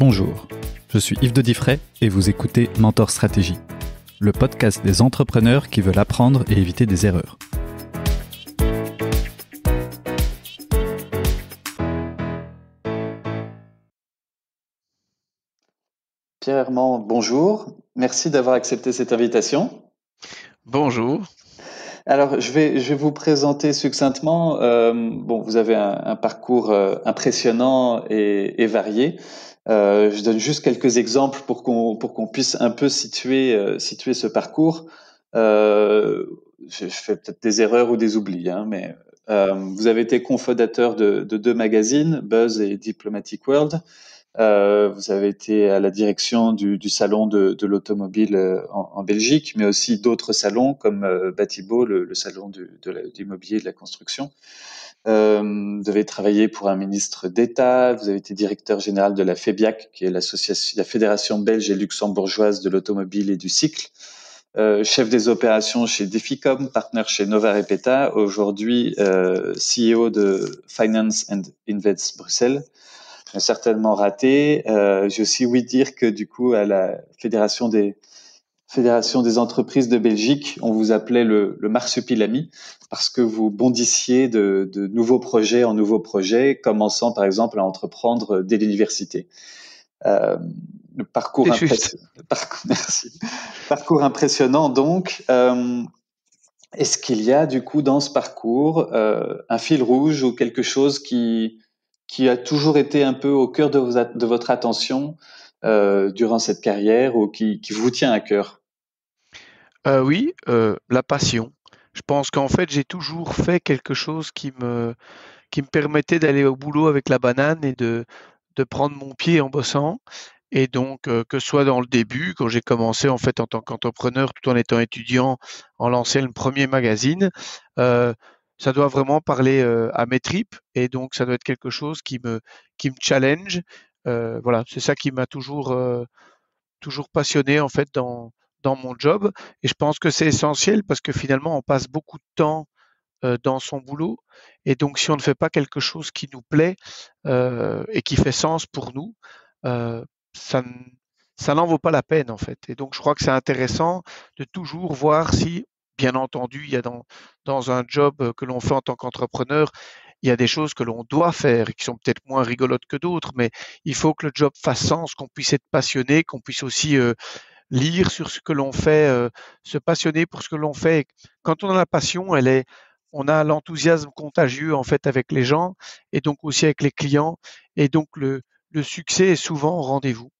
Bonjour, je suis Yves de Diffray et vous écoutez Mentor Stratégie, le podcast des entrepreneurs qui veulent apprendre et éviter des erreurs. Pierre Herman, bonjour. Merci d'avoir accepté cette invitation. Bonjour. Alors, je vais vous présenter succinctement. Vous avez un parcours impressionnant et varié. Je donne juste quelques exemples pour qu'on puisse un peu situer ce parcours. Je fais peut-être des erreurs ou des oublis, mais vous avez été cofondateur de deux magazines, Buzz et Diplomatic World. Vous avez été à la direction du salon de l'automobile en Belgique, mais aussi d'autres salons comme Batibo, le salon de l'immobilier et de la construction. Vous avez travaillé pour un ministre d'État, vous avez été directeur général de la FEBIAC, qui est la Fédération belge et luxembourgeoise de l'automobile et du cycle. Chef des opérations chez Deficom, partenaire chez Nova Repeta, aujourd'hui CEO de Finance and Invest Bruxelles. Certainement raté. J'ai aussi ouï dire que du coup, à la Fédération des entreprises de Belgique, on vous appelait le marsupilami parce que vous bondissiez de nouveaux projets en nouveaux projets, commençant par exemple à entreprendre dès l'université. Le parcours merci. Parcours impressionnant donc. Est-ce qu'il y a du coup dans ce parcours un fil rouge ou quelque chose qui a toujours été un peu au cœur de votre attention durant cette carrière ou qui vous tient à cœur? Oui, la passion. Je pense qu'en fait, j'ai toujours fait quelque chose qui me permettait d'aller au boulot avec la banane et de prendre mon pied en bossant. Et donc, que ce soit dans le début, quand j'ai commencé en fait en tant qu'entrepreneur, tout en étant étudiant, en lançant le premier magazine, ça doit vraiment parler à mes tripes. Et donc, ça doit être quelque chose qui me challenge. Voilà, c'est ça qui m'a toujours passionné en fait dans mon job. Et je pense que c'est essentiel parce que finalement, on passe beaucoup de temps dans son boulot. Et donc, si on ne fait pas quelque chose qui nous plaît et qui fait sens pour nous, euh, ça, ça n'en vaut pas la peine en fait. Et donc, je crois que c'est intéressant de toujours voir si, bien entendu, il y a dans un job que l'on fait en tant qu'entrepreneur, il y a des choses que l'on doit faire et qui sont peut-être moins rigolotes que d'autres, mais il faut que le job fasse sens, qu'on puisse être passionné, qu'on puisse aussi lire sur ce que l'on fait, se passionner pour ce que l'on fait. Quand on a la passion, on a l'enthousiasme contagieux en fait avec les gens et donc aussi avec les clients. Et donc le succès est souvent au rendez-vous.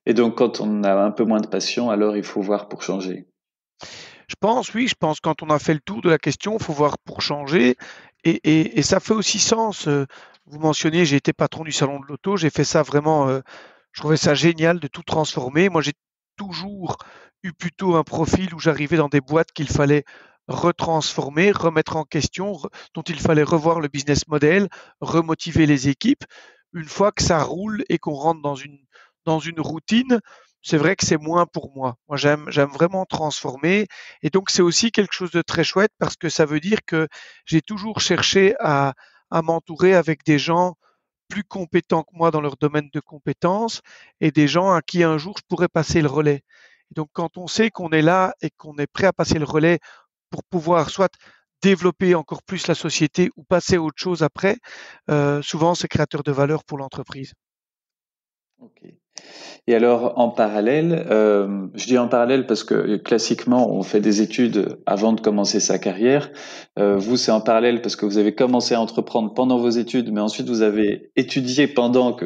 Et donc, quand on a un peu moins de passion, alors il faut voir pour changer. Je pense quand on a fait le tour de la question, il faut voir pour changer. Et ça fait aussi sens. Vous mentionnez, j'ai été patron du salon de l'auto, j'ai fait ça vraiment, je trouvais ça génial de tout transformer. Moi, j'ai toujours eu plutôt un profil où j'arrivais dans des boîtes qu'il fallait retransformer, remettre en question, dont il fallait revoir le business model, remotiver les équipes. Une fois que ça roule et qu'on rentre dans une routine, c'est vrai que c'est moins pour moi. Moi, j'aime vraiment transformer. Et donc, c'est aussi quelque chose de très chouette parce que ça veut dire que j'ai toujours cherché à m'entourer avec des gens plus compétents que moi dans leur domaine de compétences et des gens à qui un jour je pourrais passer le relais. Et donc, quand on sait qu'on est là et qu'on est prêt à passer le relais pour pouvoir soit développer encore plus la société ou passer à autre chose après, souvent c'est créateur de valeur pour l'entreprise. Ok. Et alors, en parallèle, je dis en parallèle parce que classiquement, on fait des études avant de commencer sa carrière. Vous, c'est en parallèle parce que vous avez commencé à entreprendre pendant vos études, mais ensuite vous avez étudié pendant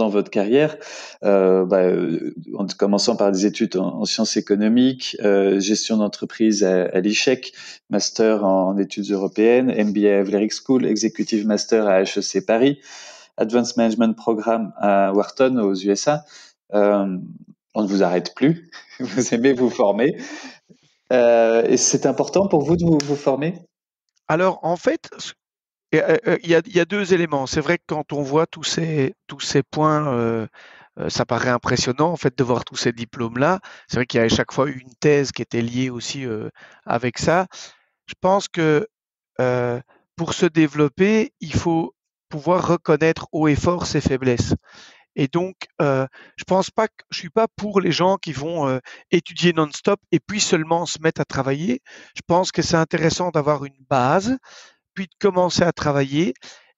votre carrière, en commençant par des études en sciences économiques, gestion d'entreprise à l'ICHEC, master en études européennes, MBA à Vlerick School, Executive Master à HEC Paris, Advanced Management Programme à Wharton aux USA. On ne vous arrête plus. Vous aimez vous former. Et c'est important pour vous de vous former? Alors, en fait, il y a deux éléments. C'est vrai que quand on voit tous ces points, ça paraît impressionnant en fait de voir tous ces diplômes-là. C'est vrai qu'il y a à chaque fois eu une thèse qui était liée aussi avec ça. Je pense que euh, pour se développer, il faut pouvoir reconnaître haut et fort ses faiblesses. Et donc, je pense pas que je suis pas pour les gens qui vont étudier non-stop et puis seulement se mettre à travailler. Je pense que c'est intéressant d'avoir une base, puis de commencer à travailler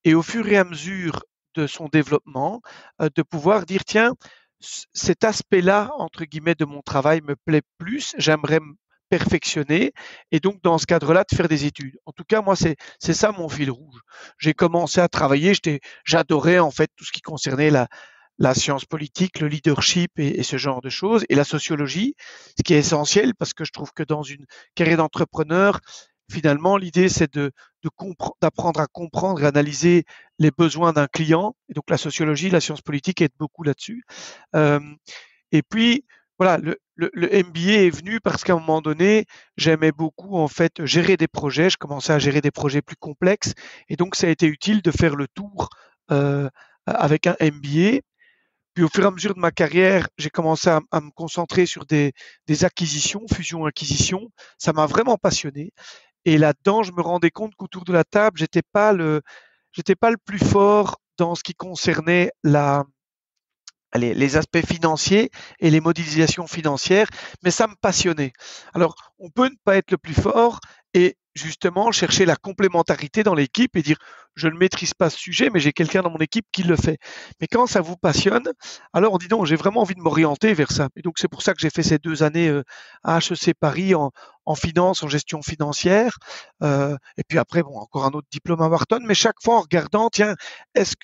et au fur et à mesure de son développement, de pouvoir dire tiens, cet aspect-là entre guillemets de mon travail me plaît plus, j'aimerais me perfectionner et donc dans ce cadre-là de faire des études. En tout cas, moi c'est ça mon fil rouge. J'ai commencé à travailler, j'adorais en fait tout ce qui concernait la science politique, le leadership et ce genre de choses, et la sociologie, ce qui est essentiel parce que je trouve que dans une carrière d'entrepreneur, finalement, l'idée, c'est d'apprendre à comprendre et analyser les besoins d'un client. Et donc, la sociologie, la science politique aide beaucoup là-dessus. Et puis, voilà, le MBA est venu parce qu'à un moment donné, j'aimais beaucoup en fait gérer des projets. Je commençais à gérer des projets plus complexes, et donc ça a été utile de faire le tour avec un MBA. Puis au fur et à mesure de ma carrière, j'ai commencé à me concentrer sur des acquisitions, fusions-acquisitions. Ça m'a vraiment passionné. Et là-dedans, je me rendais compte qu'autour de la table, j'étais pas le plus fort dans ce qui concernait les aspects financiers et les modélisations financières, mais ça me passionnait. Alors, on peut ne pas être le plus fort et justement chercher la complémentarité dans l'équipe et dire je ne maîtrise pas ce sujet, mais j'ai quelqu'un dans mon équipe qui le fait. Mais quand ça vous passionne, alors on dit non, j'ai vraiment envie de m'orienter vers ça. Et donc c'est pour ça que j'ai fait ces 2 années à HEC Paris en finance, en gestion financière. Et puis après, bon, encore un autre diplôme à Wharton, mais chaque fois en regardant, tiens, est-ce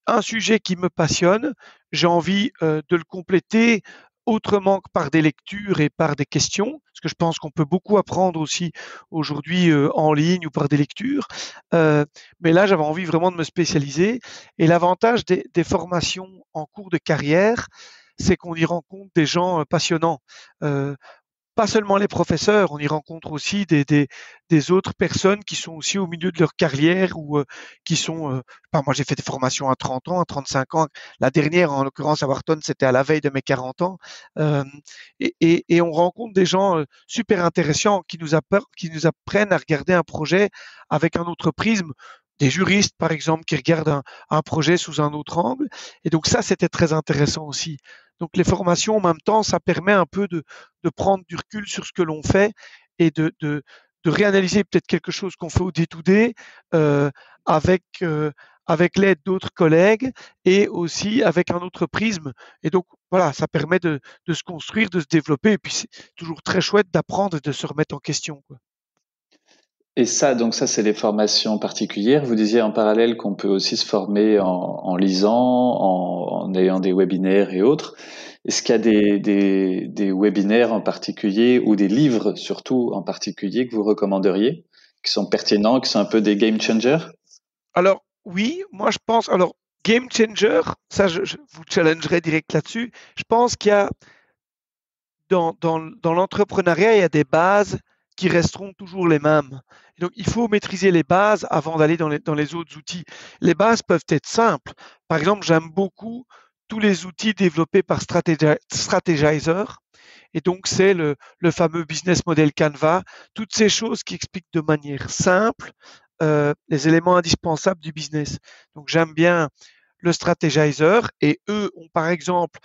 un sujet qui me passionne, j'ai envie de le compléter autrement que par des lectures et par des questions, parce que je pense qu'on peut beaucoup apprendre aussi aujourd'hui en ligne ou par des lectures. Mais là, j'avais envie vraiment de me spécialiser. Et l'avantage des formations en cours de carrière, c'est qu'on y rencontre des gens passionnants. Pas seulement les professeurs, on y rencontre aussi des autres personnes qui sont aussi au milieu de leur carrière ou qui sont, moi j'ai fait des formations à 30 ans, à 35 ans. La dernière, en l'occurrence à Wharton, c'était à la veille de mes 40 ans. Et on rencontre des gens super intéressants qui nous apprennent à regarder un projet avec un autre prisme. Des juristes, par exemple, qui regardent un projet sous un autre angle. Et donc ça, c'était très intéressant aussi. Donc les formations, en même temps, ça permet un peu de prendre du recul sur ce que l'on fait et de réanalyser peut-être quelque chose qu'on fait au day-to-day avec l'aide d'autres collègues et aussi avec un autre prisme. Et donc, voilà, ça permet de se construire, de se développer. Et puis, c'est toujours très chouette d'apprendre et de se remettre en question, quoi. Et ça, donc ça, c'est les formations particulières. Vous disiez en parallèle qu'on peut aussi se former en lisant, en ayant des webinaires et autres. Est-ce qu'il y a des webinaires en particulier ou des livres surtout en particulier que vous recommanderiez, qui sont pertinents, qui sont un peu des game changers? Alors, oui, moi je pense, alors, game changer, ça je vous challengerai direct là-dessus. Je pense qu'il y a dans l'entrepreneuriat, il y a des bases qui resteront toujours les mêmes. Et donc, il faut maîtriser les bases avant d'aller dans les autres outils. Les bases peuvent être simples. Par exemple, j'aime beaucoup tous les outils développés par Strategizer. Et donc, c'est le fameux business model Canva. Toutes ces choses qui expliquent de manière simple les éléments indispensables du business. Donc, j'aime bien le Strategizer et eux ont par exemple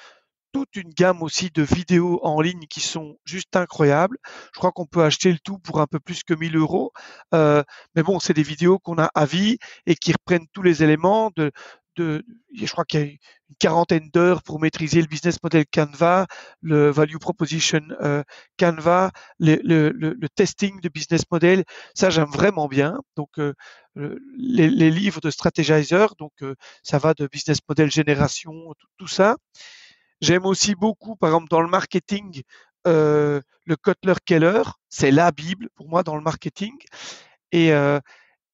toute une gamme aussi de vidéos en ligne qui sont juste incroyables. Je crois qu'on peut acheter le tout pour un peu plus que 1 000 euros. Mais bon, c'est des vidéos qu'on a à vie et qui reprennent tous les éléments je crois qu'il y a une quarantaine d'heures pour maîtriser le business model Canva, le value proposition Canva, le testing de business model. Ça, j'aime vraiment bien. Donc, les livres de Strategizer, donc ça va de business model génération, tout ça. J'aime aussi beaucoup, par exemple, dans le marketing, le Kotler-Keller. C'est la Bible pour moi dans le marketing. Et,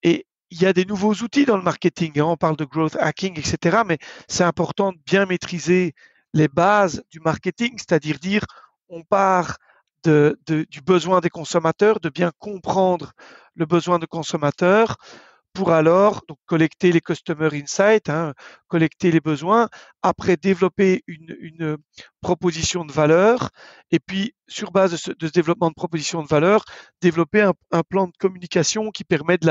et il y a des nouveaux outils dans le marketing. Hein. On parle de growth hacking, etc. Mais c'est important de bien maîtriser les bases du marketing, c'est-à-dire dire on part du besoin des consommateurs, de bien comprendre le besoin des consommateurs pour alors donc, collecter les customer insights, hein, collecter les besoins, après développer une proposition de valeur et puis sur base de ce développement de proposition de valeur, développer un plan de communication qui permet de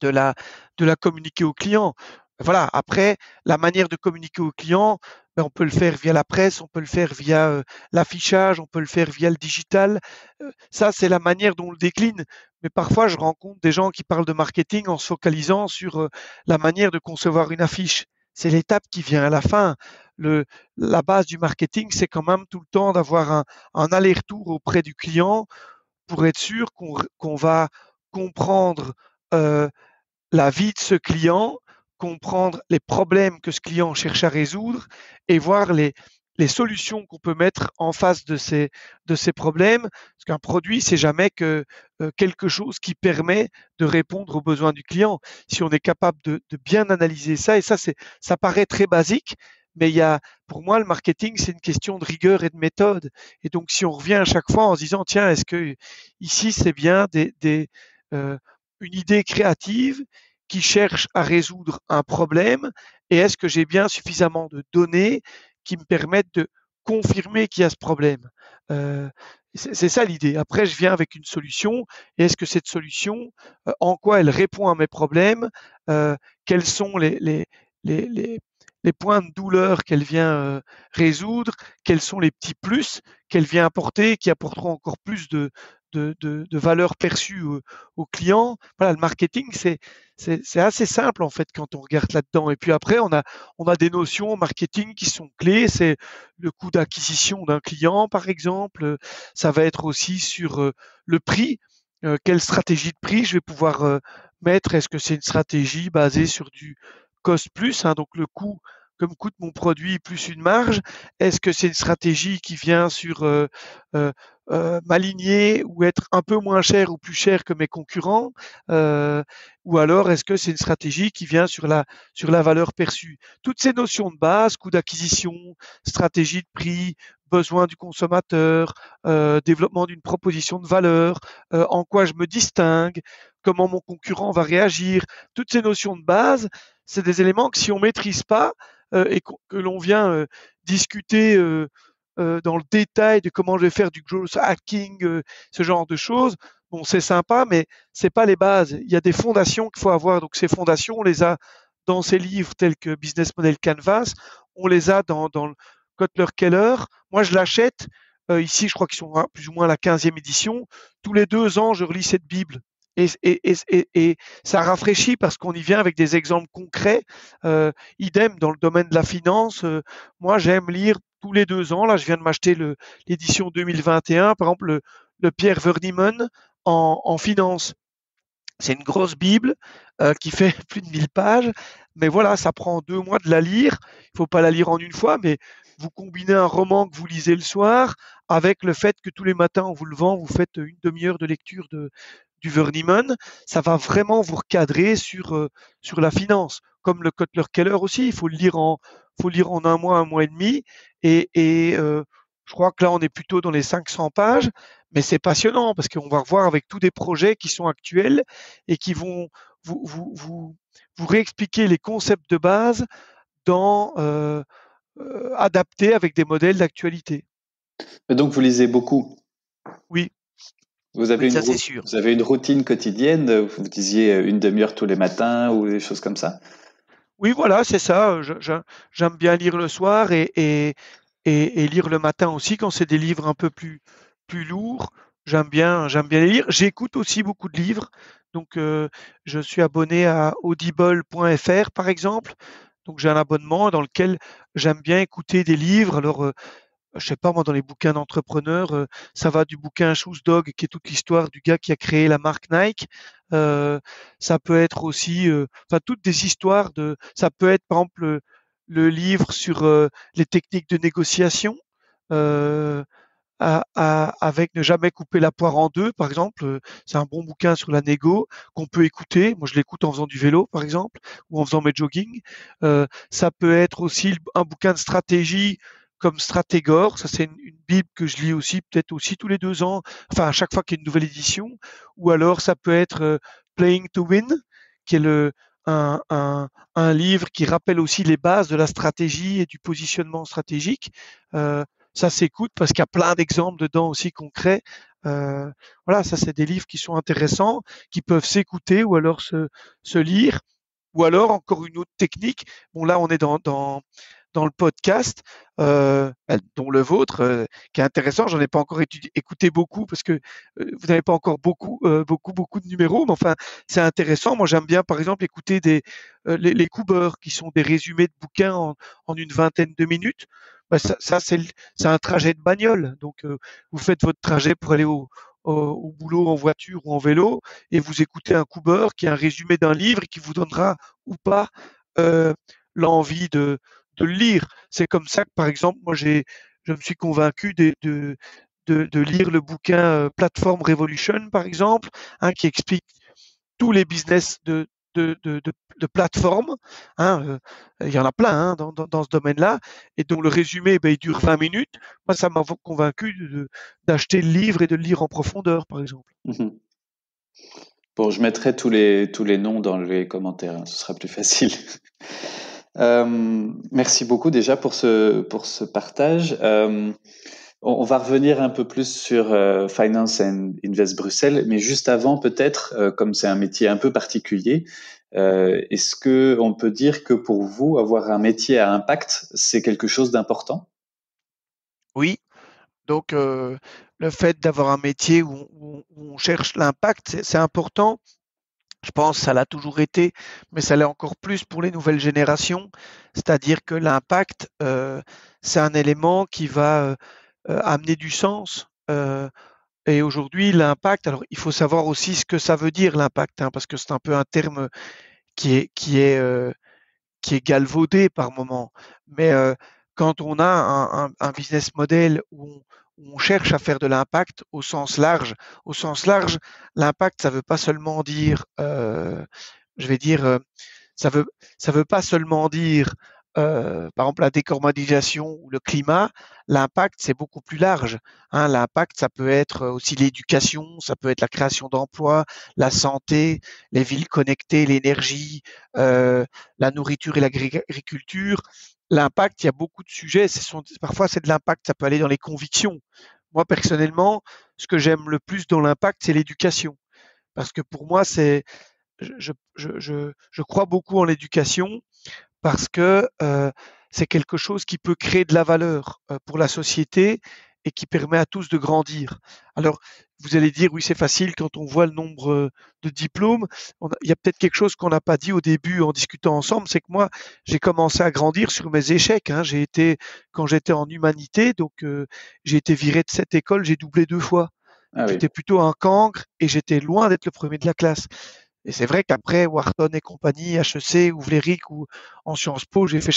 la communiquer au client. voilà. Après, la manière de communiquer aux clients, on peut le faire via la presse, on peut le faire via l'affichage, on peut le faire via le digital. Ça, c'est la manière dont on le décline. Mais parfois, je rencontre des gens qui parlent de marketing en se focalisant sur la manière de concevoir une affiche. C'est l'étape qui vient à la fin. La base du marketing, c'est quand même tout le temps d'avoir un aller-retour auprès du client pour être sûr qu'on va comprendre la vie de ce client, comprendre les problèmes que ce client cherche à résoudre et voir les solutions qu'on peut mettre en face de ces problèmes. Parce qu'un produit, c'est jamais que quelque chose qui permet de répondre aux besoins du client. Si on est capable de bien analyser ça, et ça paraît très basique, mais pour moi, le marketing, c'est une question de rigueur et de méthode. Et donc, si on revient à chaque fois en se disant, tiens, est-ce que ici, c'est bien une idée créative qui cherche à résoudre un problème, et est-ce que j'ai bien suffisamment de données qui me permettent de confirmer qu'il y a ce problème. C'est ça l'idée. Après, je viens avec une solution, et est-ce que cette solution, en quoi elle répond à mes problèmes, quels sont les points de douleur qu'elle vient résoudre, quels sont les petits plus qu'elle vient apporter, qui apporteront encore plus de valeur perçue aux clients. Voilà, le marketing, c'est assez simple en fait quand on regarde là-dedans. Et puis après, on a des notions marketing qui sont clés. C'est le coût d'acquisition d'un client, par exemple. Ça va être aussi sur le prix. Quelle stratégie de prix je vais pouvoir mettre? Est-ce que c'est une stratégie basée sur du cost plus, donc le coût que me coûte mon produit plus une marge? Est-ce que c'est une stratégie qui vient sur m'aligner ou être un peu moins cher ou plus cher que mes concurrents, ou alors est-ce que c'est une stratégie qui vient sur la valeur perçue? Toutes ces notions de base, coût d'acquisition, stratégie de prix, besoin du consommateur, développement d'une proposition de valeur, en quoi je me distingue, comment mon concurrent va réagir, toutes ces notions de base, c'est des éléments que si on maîtrise pas et que l'on vient discuter dans le détail de comment je vais faire du growth hacking, ce genre de choses. Bon, c'est sympa, mais c'est pas les bases. Il y a des fondations qu'il faut avoir. Donc ces fondations, on les a dans ces livres tels que Business Model Canvas, on les a dans le Kotler-Keller. Moi, je l'achète. Ici, je crois qu'ils sont plus ou moins à la 15e édition. Tous les 2 ans, je relis cette Bible. Et ça rafraîchit parce qu'on y vient avec des exemples concrets. Idem dans le domaine de la finance. Moi, j'aime lire tous les 2 ans. Là, je viens de m'acheter l'édition 2021, par exemple le Pierre Verniman en finance. C'est une grosse Bible qui fait plus de 1000 pages, mais voilà, ça prend 2 mois de la lire. Il faut pas la lire en une fois, mais vous combinez un roman que vous lisez le soir avec le fait que tous les matins, en vous levant, vous faites une demi-heure de lecture du Verniman, ça va vraiment vous recadrer sur la finance. Comme le Kotler-Keller aussi, il faut le lire en 1 mois et demi, et je crois que là on est plutôt dans les 500 pages, mais c'est passionnant parce qu'on va revoir avec tous des projets qui sont actuels et qui vont vous réexpliquer les concepts de base adaptés avec des modèles d'actualité. Et donc vous lisez beaucoup? Oui. Vous avez, ça, c'est sûr. Vous avez une routine quotidienne? Vous disiez une demi-heure tous les matins ou des choses comme ça? Oui, voilà, c'est ça. J'aime bien lire le soir et lire le matin aussi quand c'est des livres un peu plus lourds. J'aime bien les lire. J'écoute aussi beaucoup de livres. Donc, je suis abonné à audible.fr, par exemple. Donc, j'ai un abonnement dans lequel j'aime bien écouter des livres. Alors, je sais pas moi, dans les bouquins d'entrepreneurs, ça va du bouquin Shoes Dog, qui est toute l'histoire du gars qui a créé la marque Nike. Ça peut être aussi, toutes des histoires ça peut être par exemple le livre sur les techniques de négociation, avec ne jamais couper la poire en deux, par exemple. C'est un bon bouquin sur la négo qu'on peut écouter. Moi, je l'écoute en faisant du vélo, par exemple, ou en faisant mes jogging. Ça peut être aussi un bouquin de stratégie comme Stratégore. Ça, c'est une bible que je lis aussi, peut-être aussi tous les 2 ans, enfin à chaque fois qu'il y a une nouvelle édition. Ou alors ça peut être Playing to Win, qui est un livre qui rappelle aussi les bases de la stratégie et du positionnement stratégique. Ça s'écoute parce qu'il y a plein d'exemples dedans aussi concrets. Voilà, ça c'est des livres qui sont intéressants, qui peuvent s'écouter ou alors se lire. Ou alors, encore une autre technique, bon là on est dans le podcast, dont le vôtre, qui est intéressant. J'en ai pas encore écouté beaucoup parce que vous n'avez pas encore beaucoup de numéros, mais enfin, c'est intéressant. Moi, j'aime bien, par exemple, écouter les Coubeurs, qui sont des résumés de bouquins en une vingtaine de minutes. Bah, ça c'est un trajet de bagnole. Donc, vous faites votre trajet pour aller au boulot en voiture ou en vélo, et vous écoutez un Cooper qui est un résumé d'un livre et qui vous donnera ou pas euh, l'envie de le lire. C'est comme ça que, par exemple, je me suis convaincu de lire le bouquin Platform Revolution, par exemple, qui explique tous les business de plateforme. Il y en a plein dans ce domaine-là, et dont le résumé, il dure 20 minutes. Moi, ça m'a convaincu d'acheter le livre et de le lire en profondeur, par exemple. Mhm. Bon, je mettrai tous les noms dans les commentaires, ce sera plus facile. Merci beaucoup déjà pour ce partage. On va revenir un peu plus sur Finance and Invest Bruxelles, mais juste avant, peut-être, comme c'est un métier un peu particulier, est-ce que on peut dire que pour vous, avoir un métier à impact, c'est quelque chose d'important? Oui, donc le fait d'avoir un métier où on cherche l'impact, c'est important. Je pense que ça l'a toujours été, mais ça l'est encore plus pour les nouvelles générations. C'est-à-dire que l'impact, c'est un élément qui va amener du sens. Et aujourd'hui, l'impact, alors il faut savoir aussi ce que ça veut dire l'impact, parce que c'est un peu un terme qui est galvaudé par moment. Mais quand on a un business model où on cherche à faire de l'impact au sens large, l'impact, ça veut pas seulement dire, je vais dire, ça veut pas seulement dire, par exemple, la décarbonisation ou le climat. L'impact, c'est beaucoup plus large. L'impact, ça peut être aussi l'éducation, ça peut être la création d'emplois, la santé, les villes connectées, l'énergie, la nourriture et l'agriculture. L'impact, il y a beaucoup de sujets. Parfois, c'est de l'impact, ça peut aller dans les convictions. Moi, personnellement, ce que j'aime le plus dans l'impact, c'est l'éducation. Parce que pour moi, je crois beaucoup en l'éducation, parce que c'est quelque chose qui peut créer de la valeur pour la société et qui permet à tous de grandir. Alors, vous allez dire, oui, c'est facile quand on voit le nombre de diplômes. Il y a peut-être quelque chose qu'on n'a pas dit au début en discutant ensemble, c'est que moi, j'ai commencé à grandir sur mes échecs. Quand j'étais en humanité, donc j'ai été viré de cette école, j'ai doublé 2 fois. Ah oui. J'étais plutôt un cancre et j'étais loin d'être le premier de la classe. Et c'est vrai qu'après Wharton et compagnie, HEC ou Vlerick ou en Sciences Po, j'ai fait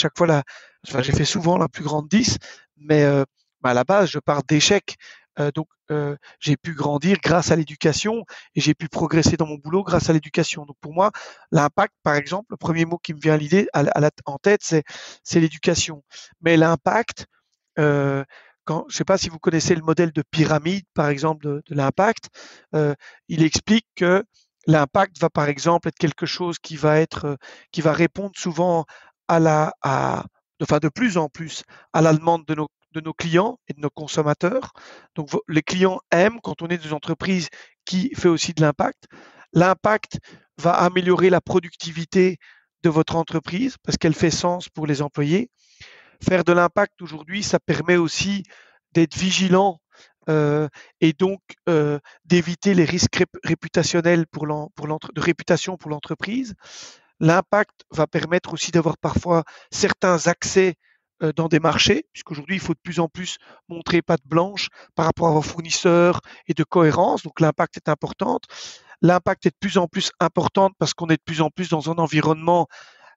souvent la plus grande 10, mais à la base, je pars d'échecs. Donc, j'ai pu grandir grâce à l'éducation et j'ai pu progresser dans mon boulot grâce à l'éducation. Donc, pour moi, l'impact, par exemple, le premier mot qui me vient à l'idée, en tête, c'est l'éducation. Mais l'impact, je ne sais pas si vous connaissez le modèle de pyramide, par exemple, de l'impact, il explique que l'impact va, par exemple, être quelque chose qui va répondre souvent de plus en plus à la demande de nos clients et de nos consommateurs. Donc, les clients aiment quand on est des entreprises qui fait aussi de l'impact. L'impact va améliorer la productivité de votre entreprise parce qu'elle fait sens pour les employés. Faire de l'impact aujourd'hui, ça permet aussi d'être vigilant et donc d'éviter les risques réputationnels de réputation pour l'entreprise. L'impact va permettre aussi d'avoir parfois certains accès dans des marchés, puisqu'aujourd'hui, il faut de plus en plus montrer patte blanche par rapport à vos fournisseurs et de cohérence. Donc, l'impact est important. L'impact est de plus en plus important parce qu'on est de plus en plus dans un environnement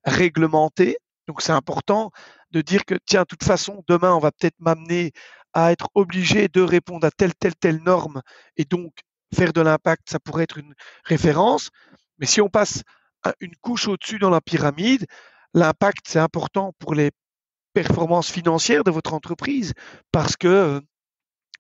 réglementé. Donc, c'est important de dire que, tiens, de toute façon, demain, on va peut-être m'amener à être obligé de répondre à telle norme, et donc faire de l'impact, ça pourrait être une référence. Mais si on passe une couche au-dessus dans la pyramide, l'impact, c'est important pour les performances financières de votre entreprise, parce que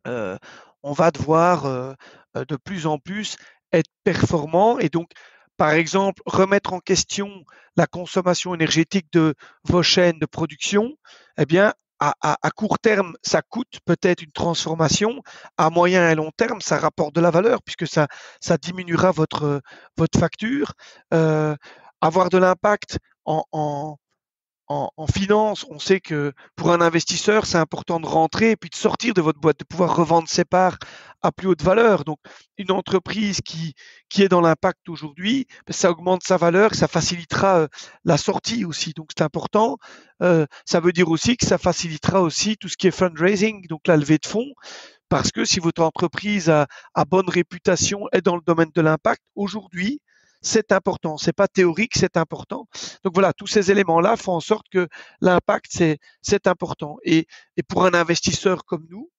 on va devoir de plus en plus être performant, et donc, par exemple, remettre en question la consommation énergétique de vos chaînes de production. Eh bien, à court terme, ça coûte peut-être une transformation. À moyen et long terme, ça rapporte de la valeur puisque ça diminuera votre facture. avoir de l'impact en finance, on sait que pour un investisseur, c'est important de rentrer et puis de sortir de votre boîte, de pouvoir revendre ses parts à plus haute valeur. Donc, une entreprise qui est dans l'impact aujourd'hui, ça augmente sa valeur, ça facilitera la sortie aussi. Donc, c'est important. Ça veut dire aussi que ça facilitera aussi tout ce qui est fundraising, donc la levée de fonds. Parce que si votre entreprise a bonne réputation, est dans le domaine de l'impact, aujourd'hui, c'est important. C'est pas théorique, c'est important. Donc voilà, tous ces éléments-là font en sorte que l'impact, c'est important. Et pour un investisseur comme nous,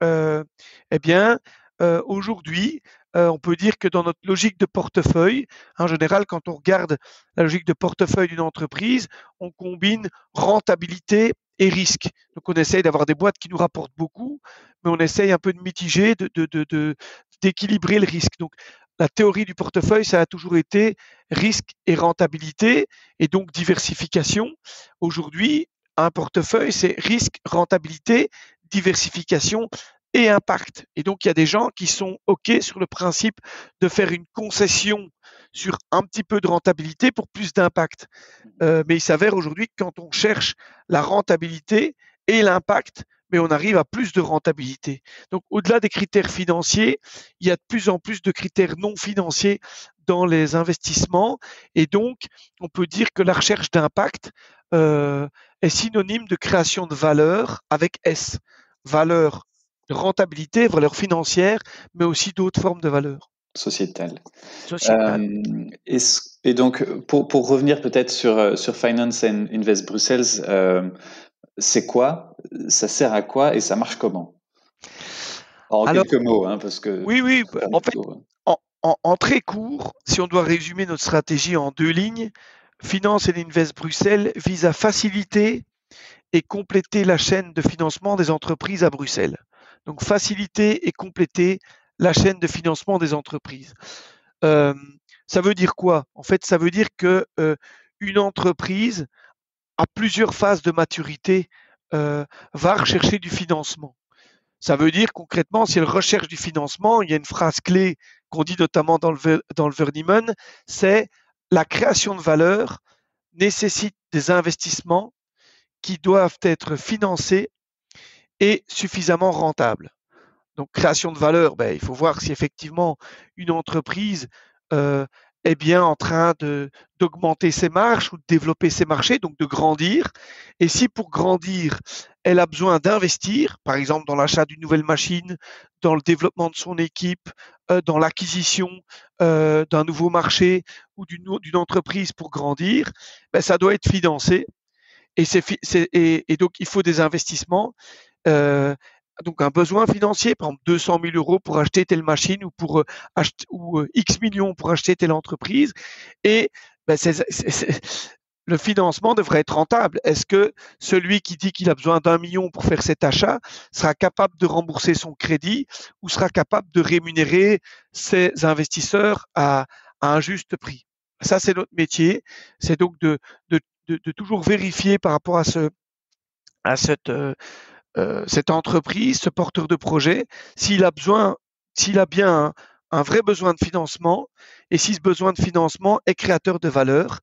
eh bien, aujourd'hui, on peut dire que dans notre logique de portefeuille, en général, quand on regarde la logique de portefeuille d'une entreprise, on combine rentabilité et risque. Donc, on essaye d'avoir des boîtes qui nous rapportent beaucoup, mais on essaye un peu de mitiger, d'équilibrer le risque. Donc, la théorie du portefeuille, ça a toujours été risque et rentabilité, et donc diversification. Aujourd'hui, un portefeuille, c'est risque, rentabilité, diversification et impact. Et donc, il y a des gens qui sont OK sur le principe de faire une concession sur un petit peu de rentabilité pour plus d'impact. Mais il s'avère aujourd'hui que quand on cherche la rentabilité et l'impact, mais on arrive à plus de rentabilité. Donc, au-delà des critères financiers, il y a de plus en plus de critères non financiers dans les investissements. Et donc, on peut dire que la recherche d'impact est synonyme de création de valeur avec S. Valeur de rentabilité, valeur financière, mais aussi d'autres formes de valeur. Sociétale. Sociétale. Et donc, pour revenir peut-être sur Finance and Invest Bruxelles, c'est quoi? Ça sert à quoi et ça marche comment? En quelques mots, hein, parce que... Oui. En fait, en très court, si on doit résumer notre stratégie en 2 lignes, Finance and Invest Bruxelles vise à faciliter et compléter la chaîne de financement des entreprises à Bruxelles. Donc, faciliter et compléter la chaîne de financement des entreprises. Ça veut dire quoi? En fait, ça veut dire que une entreprise à plusieurs phases de maturité va rechercher du financement. Ça veut dire concrètement, si elle recherche du financement, il y a une phrase clé qu'on dit notamment dans le Verniman, c'est la création de valeur nécessite des investissements qui doivent être financés et suffisamment rentables. Donc, création de valeur, il faut voir si effectivement une entreprise est bien en train d'augmenter ses marges ou de développer ses marchés, donc de grandir. Et si pour grandir, elle a besoin d'investir, par exemple dans l'achat d'une nouvelle machine, dans le développement de son équipe, dans l'acquisition d'un nouveau marché ou d'une entreprise pour grandir, ça doit être financé. Et donc, il faut des investissements. Donc un besoin financier, par exemple 200 000 euros pour acheter telle machine ou pour X millions pour acheter telle entreprise. Et le financement devrait être rentable. Est-ce que celui qui dit qu'il a besoin d'1 million pour faire cet achat sera capable de rembourser son crédit ou sera capable de rémunérer ses investisseurs à un juste prix? Ça, c'est notre métier. C'est donc de toujours vérifier par rapport à cette entreprise, ce porteur de projet, s'il a bien un vrai besoin de financement et si ce besoin de financement est créateur de valeur.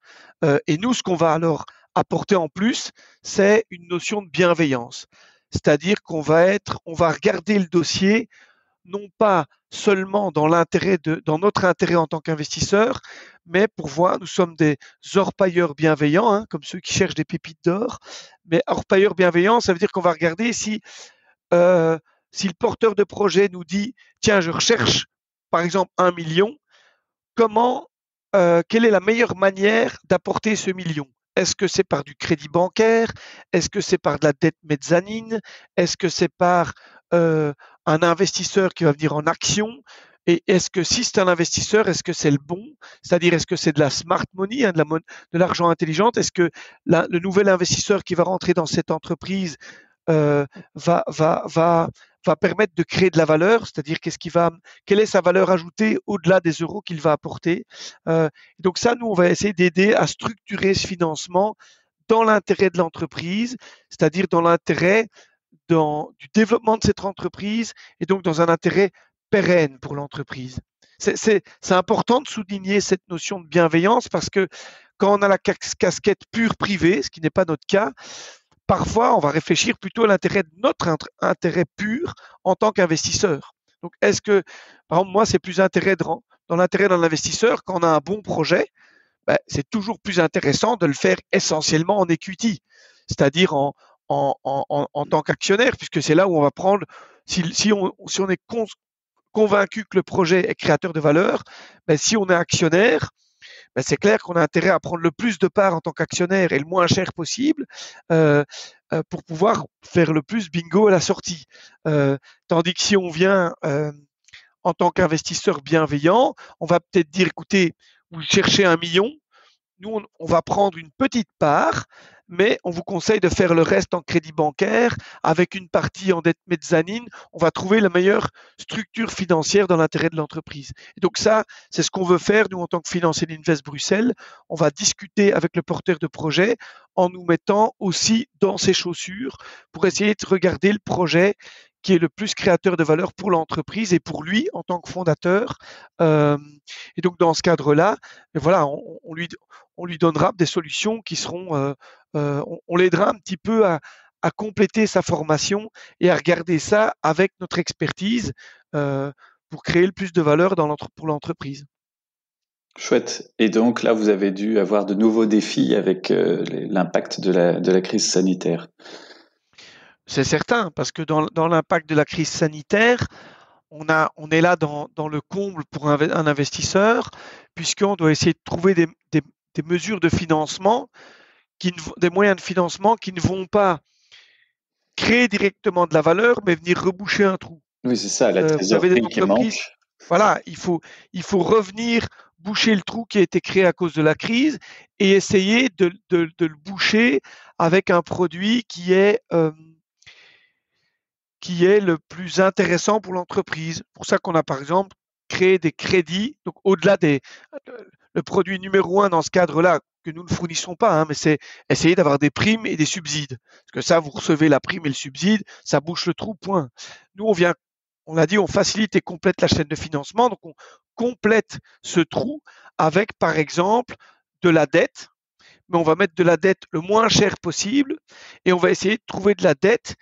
Et nous, ce qu'on va alors apporter en plus, c'est une notion de bienveillance. C'est-à-dire qu'on va regarder le dossier non pas seulement dans notre intérêt en tant qu'investisseur, mais pour voir, nous sommes des orpailleurs bienveillants, hein, comme ceux qui cherchent des pépites d'or. Mais orpailleurs bienveillants, ça veut dire qu'on va regarder si le porteur de projet nous dit « Tiens, je recherche par exemple 1 million », quelle est la meilleure manière d'apporter ce million? Est-ce que c'est par du crédit bancaire? Est-ce que c'est par de la dette mezzanine? Est-ce que c'est par un investisseur qui va venir en action? Et est-ce que si c'est un investisseur, est-ce que c'est le bon? C'est-à-dire, est-ce que c'est de la smart money, hein, de l'argent intelligent? Est-ce que le nouvel investisseur qui va rentrer dans cette entreprise va permettre de créer de la valeur, c'est-à-dire quelle est sa valeur ajoutée au-delà des euros qu'il va apporter. Donc ça, nous, on va essayer d'aider à structurer ce financement dans l'intérêt de l'entreprise, c'est-à-dire dans l'intérêt du développement de cette entreprise et donc dans un intérêt pérenne pour l'entreprise. C'est important de souligner cette notion de bienveillance parce que Quand on a la casquette pure privée, ce qui n'est pas notre cas, parfois on va réfléchir plutôt à l'intérêt de notre intérêt pur en tant qu'investisseur. Donc est-ce que, par exemple, moi c'est plus dans l'intérêt d'un investisseur quand on a un bon projet, c'est toujours plus intéressant de le faire essentiellement en equity, c'est-à-dire en tant qu'actionnaire, puisque c'est là où on va prendre, si on est convaincu que le projet est créateur de valeur, si on est actionnaire, c'est clair qu'on a intérêt à prendre le plus de parts en tant qu'actionnaire et le moins cher possible pour pouvoir faire le plus bingo à la sortie. Tandis que si on vient en tant qu'investisseur bienveillant, on va peut-être dire, écoutez, vous cherchez 1 million, nous on va prendre une petite part, mais on vous conseille de faire le reste en crédit bancaire avec une partie en dette mezzanine. On va trouver la meilleure structure financière dans l'intérêt de l'entreprise. Et donc ça, c'est ce qu'on veut faire, nous, en tant que Financier Invest Bruxelles. On va discuter avec le porteur de projet en nous mettant aussi dans ses chaussures pour essayer de regarder le projet qui est le plus créateur de valeur pour l'entreprise et pour lui en tant que fondateur. Et donc, dans ce cadre-là, voilà, on lui donnera des solutions qui seront... on l'aidera un petit peu à compléter sa formation et à regarder ça avec notre expertise pour créer le plus de valeur pour l'entreprise. Chouette. Et donc là, vous avez dû avoir de nouveaux défis avec l'impact de la crise sanitaire. C'est certain, parce que dans l'impact de la crise sanitaire, on est là dans le comble pour un investisseur, puisqu'on doit essayer de trouver des mesures de financement, des moyens de financement qui ne vont pas créer directement de la valeur, mais venir reboucher un trou. Oui, c'est ça, la trésorerie qui manque. Voilà, il faut revenir boucher le trou qui a été créé à cause de la crise et essayer de le boucher avec un produit qui est le plus intéressant pour l'entreprise. C'est pour ça qu'on a par exemple créé des crédits, donc au-delà le produit numéro 1 dans ce cadre-là, que nous ne fournissons pas, mais c'est essayer d'avoir des primes et des subsides. Parce que ça, vous recevez la prime et le subside, ça bouche le trou, point. Nous, on a dit, on facilite et complète la chaîne de financement, donc on complète ce trou avec, par exemple, de la dette, mais on va mettre de la dette le moins cher possible et on va essayer de trouver de la dette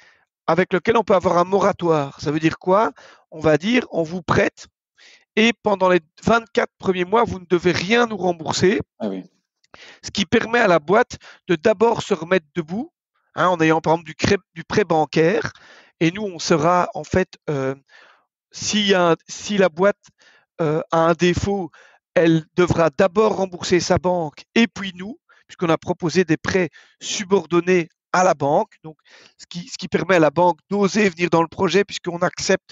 avec laquelle on peut avoir un moratoire. Ça veut dire quoi? On va dire, on vous prête et pendant les 24 premiers mois, vous ne devez rien nous rembourser. Ah oui. Ce qui permet à la boîte de d'abord se remettre debout, en ayant par exemple du prêt bancaire. Et nous, on sera en fait, si la boîte a un défaut, elle devra d'abord rembourser sa banque et puis nous, puisqu'on a proposé des prêts subordonnés à la banque. Donc, ce qui permet à la banque d'oser venir dans le projet, puisqu'on accepte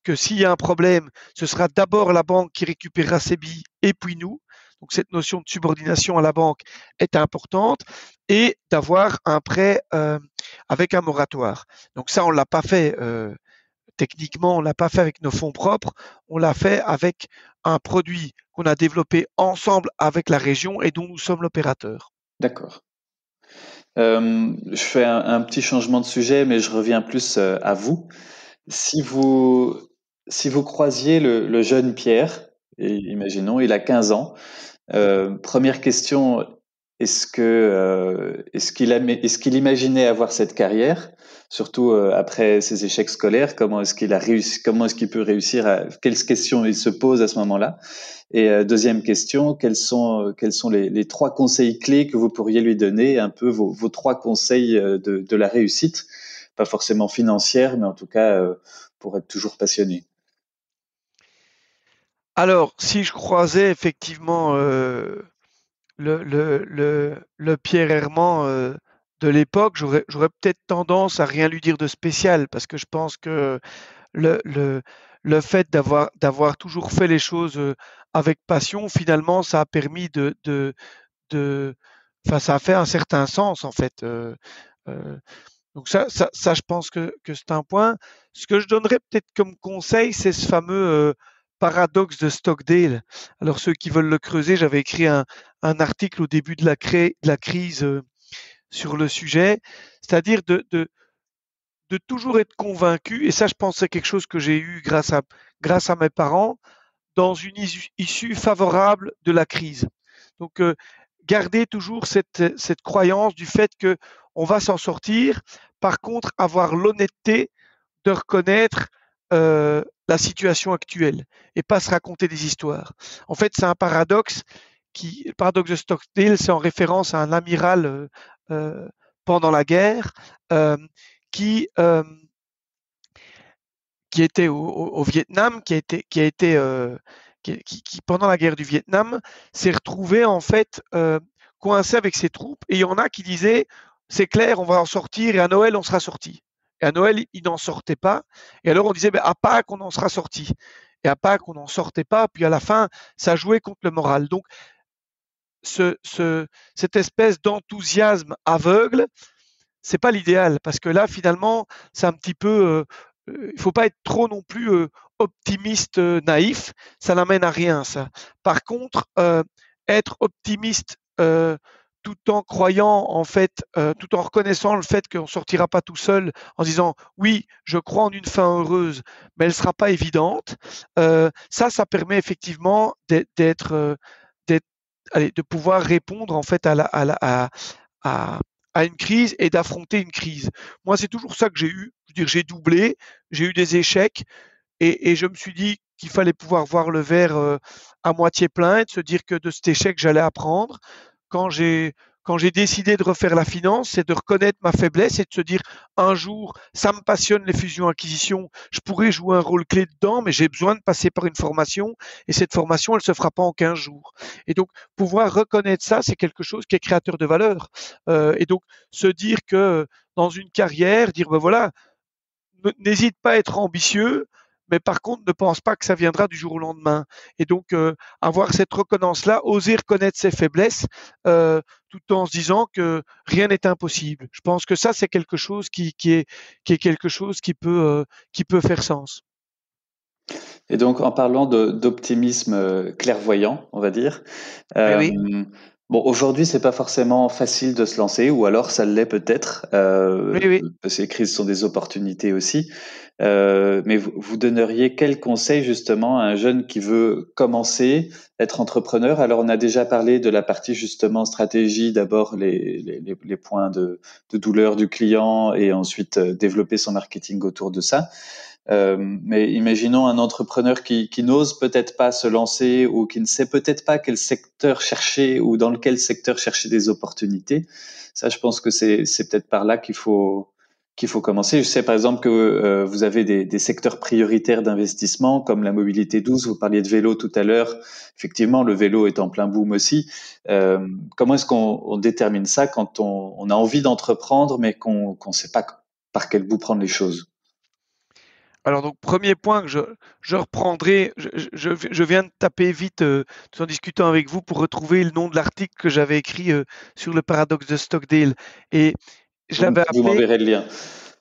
que s'il y a un problème, ce sera d'abord la banque qui récupérera ses billes et puis nous. Donc, cette notion de subordination à la banque est importante et d'avoir un prêt avec un moratoire. Donc, ça, on ne l'a pas fait techniquement, on ne l'a pas fait avec nos fonds propres, on l'a fait avec un produit qu'on a développé ensemble avec la région et dont nous sommes l'opérateur. D'accord. Je fais un petit changement de sujet, mais je reviens plus à vous. Si vous croisiez le jeune Pierre, et imaginons, il a 15 ans, première question, est-ce qu'il imaginait avoir cette carrière, surtout après ses échecs scolaires, comment est-ce qu'il peut réussir quelles questions il se pose à ce moment-là? Et deuxième question, quels sont les 3 conseils clés que vous pourriez lui donner, un peu vos 3 conseils de la réussite, pas forcément financière, mais en tout cas pour être toujours passionné. Alors, si je croisais effectivement le Pierre Herman de l'époque, j'aurais peut-être tendance à rien lui dire de spécial, parce que je pense que le fait d'avoir toujours fait les choses avec passion, finalement, ça a permis ça a fait un certain sens en fait. Donc ça, je pense que c'est un point. Ce que je donnerais peut-être comme conseil, c'est ce fameux paradoxe de Stockdale. Alors ceux qui veulent le creuser, j'avais écrit un article au début de la crise sur le sujet, c'est-à-dire de toujours être convaincu, et ça je pense c'est quelque chose que j'ai eu grâce à mes parents, dans une issue favorable de la crise. Donc garder toujours cette croyance du fait que on va s'en sortir. Par contre, avoir l'honnêteté de reconnaître la situation actuelle et pas se raconter des histoires. En fait, c'est un paradoxe le paradoxe de Stockdale, c'est en référence à un amiral pendant la guerre qui était au Vietnam, qui pendant la guerre du Vietnam s'est retrouvé en fait coincé avec ses troupes. Et il y en a qui disaient c'est clair, on va en sortir et à Noël on sera sorti. Et à Noël ils n'en sortaient pas. Et alors on disait à Pâques on en sera sorti. Et à Pâques on n'en sortait pas. Puis à la fin ça jouait contre le moral. Donc cette espèce d'enthousiasme aveugle, c'est pas l'idéal parce que là finalement c'est un petit peu il faut pas être trop non plus optimiste naïf, ça n'amène à rien ça. Par contre être optimiste tout en croyant en fait, tout en reconnaissant le fait qu'on sortira pas tout seul, en disant oui, je crois en une fin heureuse, mais elle sera pas évidente. Ça permet effectivement de pouvoir répondre en fait à une crise et d'affronter une crise. Moi, c'est toujours ça que j'ai eu. Je veux dire, j'ai doublé, j'ai eu des échecs et je me suis dit qu'il fallait pouvoir voir le verre à moitié plein et de se dire que de cet échec, j'allais apprendre. Quand j'ai décidé de refaire la finance, c'est de reconnaître ma faiblesse et de se dire un jour, ça me passionne les fusions-acquisitions, je pourrais jouer un rôle clé dedans, mais j'ai besoin de passer par une formation et cette formation, elle se fera pas en 15 jours. Et donc, pouvoir reconnaître ça, c'est quelque chose qui est créateur de valeur. Et donc, se dire que dans une carrière, dire ben voilà, n'hésite pas à être ambitieux, mais par contre, ne pense pas que ça viendra du jour au lendemain. Et donc, avoir cette reconnaissance-là, oser reconnaître ses faiblesses, tout en se disant que rien n'est impossible. Je pense que ça, c'est quelque chose qui est quelque chose qui peut faire sens. Et donc, en parlant d'optimisme clairvoyant, on va dire, Oui. bon, aujourd'hui, c'est pas forcément facile de se lancer, ou alors ça l'est peut-être. Oui. Ces crises sont des opportunités aussi. Mais vous donneriez quel conseil justement à un jeune qui veut commencer, être entrepreneur? Alors, on a déjà parlé de la partie justement stratégie, d'abord les points de douleur du client et ensuite développer son marketing autour de ça. Mais imaginons un entrepreneur qui n'ose peut-être pas se lancer ou qui ne sait peut-être pas quel secteur chercher ou dans quel secteur chercher des opportunités. Ça, je pense que c'est peut-être par là qu'il faut commencer. Je sais par exemple que vous avez des secteurs prioritaires d'investissement comme la mobilité douce. Vous parliez de vélo tout à l'heure. Effectivement, le vélo est en plein boom aussi. Comment est-ce qu'on détermine ça quand on a envie d'entreprendre mais qu'on ne sait pas par quel bout prendre les choses? Alors donc premier point que je reprendrai, je viens de taper vite tout en discutant avec vous pour retrouver le nom de l'article que j'avais écrit sur le paradoxe de Stockdale et je l'avais Vous appelé m'enverrez le lien.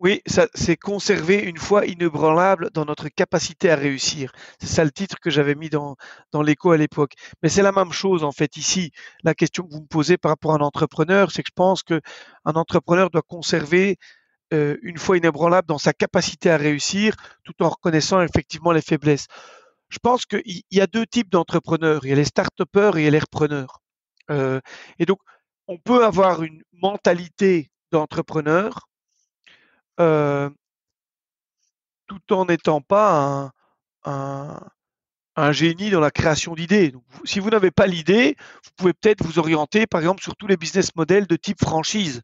oui, ça c'est conserver une foi inébranlable dans notre capacité à réussir. C'est ça le titre que j'avais mis dans l'écho à l'époque. Mais c'est la même chose en fait ici. La question que vous me posez par rapport à un entrepreneur, c'est que je pense que un entrepreneur doit conserver une foi inébranlable dans sa capacité à réussir tout en reconnaissant effectivement les faiblesses. Je pense qu'il y a deux types d'entrepreneurs. Il y a les start-upers et il y a les repreneurs. Et donc, on peut avoir une mentalité d'entrepreneur tout en n'étant pas un génie dans la création d'idées. Donc, si vous n'avez pas l'idée, vous pouvez peut-être vous orienter, par exemple, sur tous les business models de type franchise,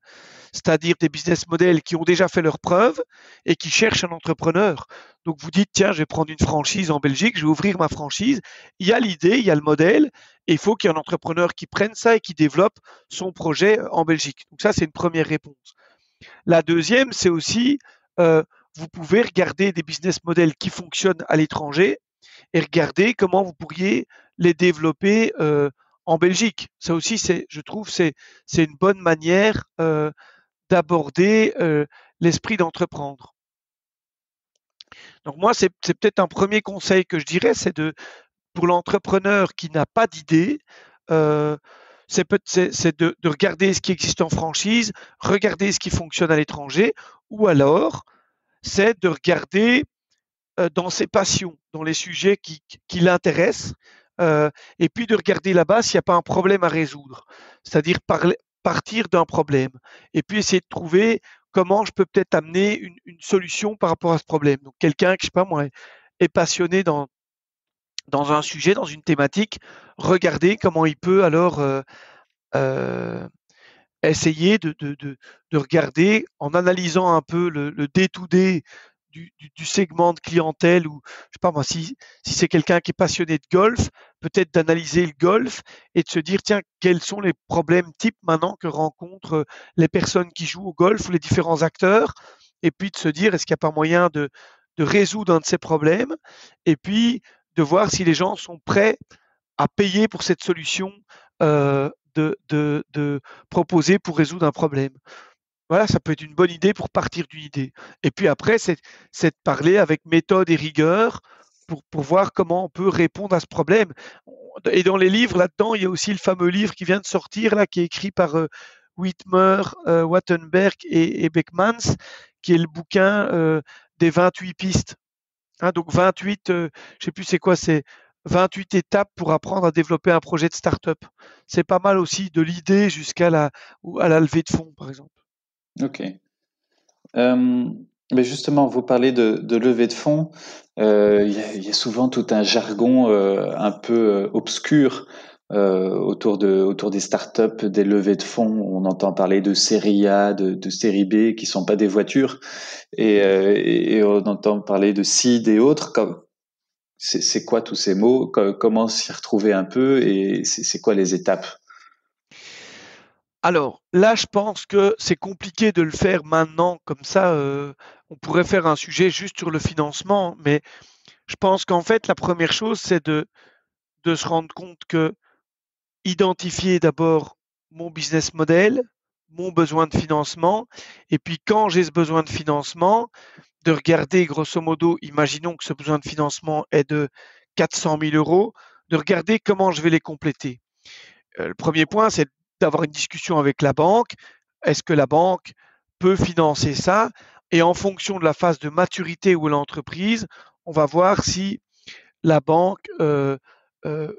c'est-à-dire des business models qui ont déjà fait leurs preuves et qui cherchent un entrepreneur. Donc, vous dites, tiens, je vais prendre une franchise en Belgique, je vais ouvrir ma franchise. Il y a l'idée, il y a le modèle, et il faut qu'il y ait un entrepreneur qui prenne ça et qui développe son projet en Belgique. Donc, ça, c'est une première réponse. La deuxième, c'est aussi, vous pouvez regarder des business models qui fonctionnent à l'étranger et regarder comment vous pourriez les développer en Belgique. Ça aussi, je trouve, c'est une bonne manière d'aborder l'esprit d'entreprendre. Donc moi, c'est peut-être un premier conseil que je dirais, c'est pour l'entrepreneur qui n'a pas d'idée, c'est de regarder ce qui existe en franchise, regarder ce qui fonctionne à l'étranger, ou alors c'est de regarder dans ses passions, dans les sujets qui l'intéressent, et puis de regarder là-bas s'il n'y a pas un problème à résoudre, c'est-à-dire partir d'un problème, et puis essayer de trouver comment je peux peut-être amener une solution par rapport à ce problème. Donc quelqu'un que, je sais pas moi, est passionné dans un sujet, dans une thématique, regarder comment il peut alors essayer de regarder en analysant un peu le day-to-day du segment de clientèle, ou je sais pas moi, si c'est quelqu'un qui est passionné de golf, peut-être d'analyser le golf et de se dire tiens, quels sont les problèmes types maintenant que rencontrent les personnes qui jouent au golf ou les différents acteurs, et puis de se dire est-ce qu'il n'y a pas moyen de résoudre un de ces problèmes, et puis de voir si les gens sont prêts à payer pour cette solution de proposer pour résoudre un problème. Voilà, ça peut être une bonne idée pour partir d'une idée. Et puis après, c'est de parler avec méthode et rigueur pour voir comment on peut répondre à ce problème. Et dans les livres, là-dedans, il y a aussi le fameux livre qui vient de sortir, là, qui est écrit par Whitmer, Wattenberg et Beckmans, qui est le bouquin des 28 pistes. Hein, donc 28, je ne sais plus c'est quoi, c'est 28 étapes pour apprendre à développer un projet de start-up. C'est pas mal aussi, de l'idée jusqu'à la levée de fonds, par exemple. Ok. Mais justement, vous parlez de levée de fonds. Il y a souvent tout un jargon un peu obscur autour des startups, des levées de fonds. On entend parler de série A, de série B, qui sont pas des voitures, et on entend parler de seed et autres. C'est quoi tous ces mots? Comment s'y retrouver un peu, et c'est quoi les étapes? Alors là, je pense que c'est compliqué de le faire maintenant comme ça. On pourrait faire un sujet juste sur le financement, mais je pense qu'en fait, la première chose, c'est de se rendre compte que identifier d'abord mon business model, mon besoin de financement, et puis quand j'ai ce besoin de financement, de regarder grosso modo, imaginons que ce besoin de financement est de 400 000 euros, de regarder comment je vais les compléter. Le premier point, c'est d'avoir une discussion avec la banque. Est-ce que la banque peut financer ça? Et en fonction de la phase de maturité où est l'entreprise, on va voir si la banque